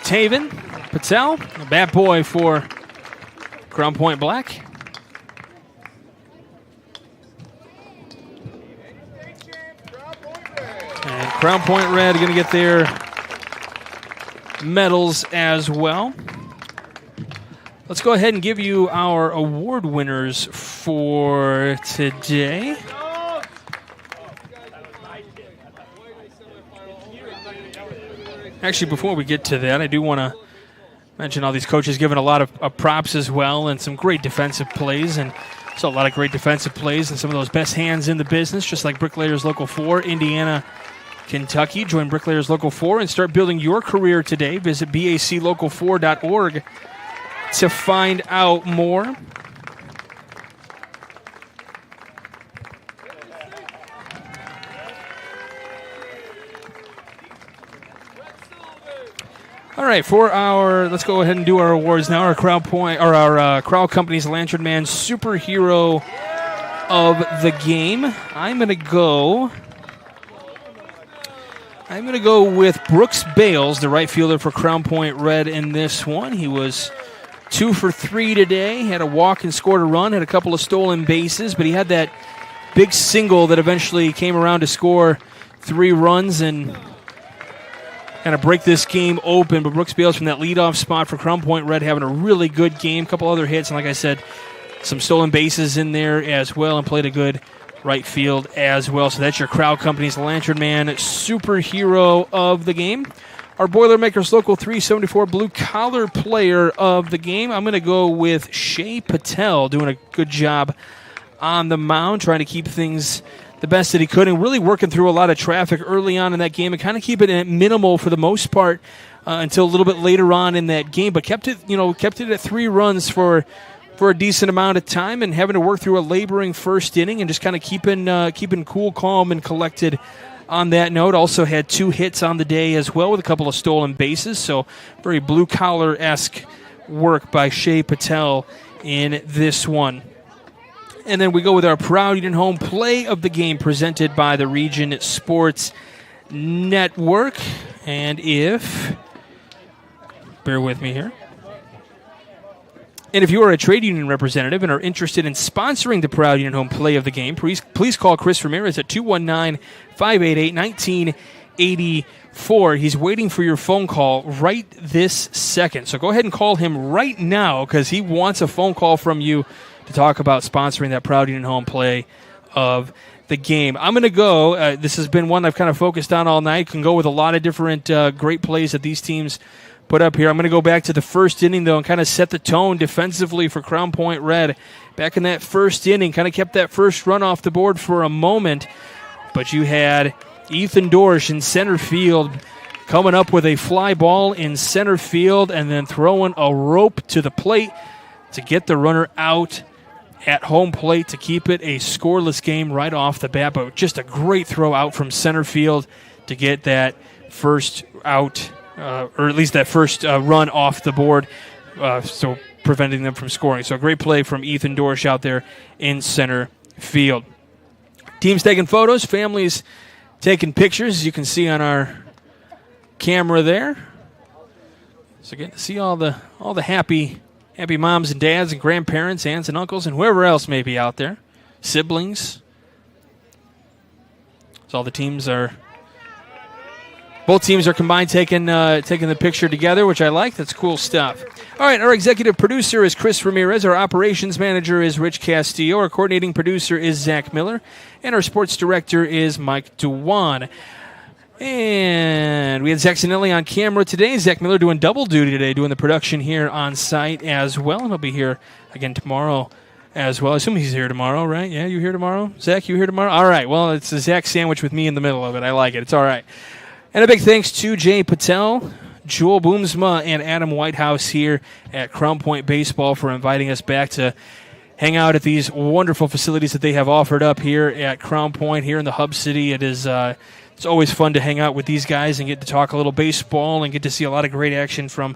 Taven Patel, a bat boy for Crown Point Black. And Crown Point Red are going to get their medals as well. Let's go ahead and give you our award winners for today. Actually, before we get to that, I do want to mention all these coaches giving a lot of props as well, and some great defensive plays, and so a lot of great defensive plays and some of those best hands in the business, just like Bricklayers Local 4, Indiana, Kentucky. Join Bricklayers Local 4 and start building your career today. Visit baclocal4.org to find out more. All right, let's go ahead and do our awards now. Our Crown Point, or our Crowell Company's Lantern Man Superhero of the Game. I'm gonna go with Brooks Bales, the right fielder for Crown Point Red in this one. He was 2 for 3 today. Had a walk and scored a run. Had a couple of stolen bases, but he had that big single that eventually came around to score 3 runs and kind of break this game open. But Brooks Bales from that leadoff spot for Crown Point Red having a really good game. A couple other hits, and like I said, some stolen bases in there as well, and played a good right field as well. So that's your Crowell Company's Lantern Man Superhero of the Game. Our Boilermakers Local 374 Blue Collar Player of the Game, I'm going to go with Shea Patel, doing a good job on the mound, trying to keep things the best that he could, and really working through a lot of traffic early on in that game and kind of keep it at minimal for the most part until a little bit later on in that game, but kept it at 3 runs for a decent amount of time, and having to work through a laboring first inning and just kind of keeping cool, calm, and collected on that note. Also had 2 hits on the day as well with a couple of stolen bases, so very blue-collar-esque work by Shea Patel in this one. And then we go with our Proud Union Home Play of the Game presented by the Region Sports Network. And bear with me here. And if you are a trade union representative and are interested in sponsoring the Proud Union Home Play of the Game, please call Chris Ramirez at 219-588-1984. He's waiting for your phone call right this second. So go ahead and call him right now because he wants a phone call from you to talk about sponsoring that Proud Union Home Play of the Game. I'm going to go. This has been one I've kind of focused on all night. Can go with a lot of different great plays that these teams put up here. I'm going to go back to the first inning, though, and kind of set the tone defensively for Crown Point Red. Back in that first inning, kind of kept that first run off the board for a moment, but you had Ethan Dorsch in center field coming up with a fly ball in center field and then throwing a rope to the plate to get the runner out at home plate to keep it a scoreless game right off the bat. But just a great throw out from center field to get that first out, or at least that first run off the board, so preventing them from scoring. So a great play from Ethan Dorsch out there in center field. Teams taking photos, families taking pictures, as you can see on our camera there. So getting to see all the happy moms and dads and grandparents, aunts and uncles, and whoever else may be out there, siblings. So all the teams both teams are combined taking the picture together, which I like. That's cool stuff. All right, our executive producer is Chris Ramirez. Our operations manager is Rich Castillo. Our coordinating producer is Zach Miller. And our sports director is Mike Dewan. And we had Zach Zanelli on camera today. Zach Miller doing double duty today, doing the production here on site as well. And he'll be here again tomorrow as well. I assume he's here tomorrow, right? Yeah, you here tomorrow? Zach, you here tomorrow? All right. Well, it's a Zach sandwich with me in the middle of it. I like it. It's all right. And a big thanks to Jay Patel, Joel Boomsma, and Adam Whitehouse here at Crown Point Baseball for inviting us back to hang out at these wonderful facilities that they have offered up here at Crown Point here in the Hub City. It is it's always fun to hang out with these guys and get to talk a little baseball and get to see a lot of great action from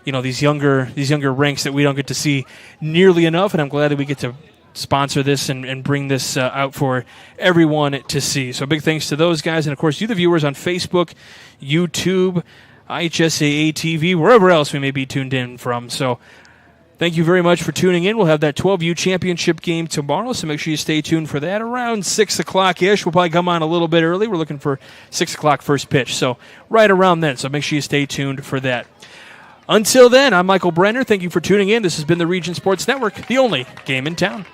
these younger rinks that we don't get to see nearly enough, and I'm glad that we get to sponsor this and bring this out for everyone to see. So big thanks to those guys, and of course you, the viewers on Facebook, YouTube, IHSAA TV, wherever else we may be tuned in from. So thank you very much for tuning in. We'll have that 12U championship game tomorrow, so make sure you stay tuned for that around 6 o'clock-ish. We'll probably come on a little bit early. We're looking for 6 o'clock first pitch, so right around then. So make sure you stay tuned for that. Until then, I'm Michael Brenner. Thank you for tuning in. This has been the Region Sports Network, the only game in town.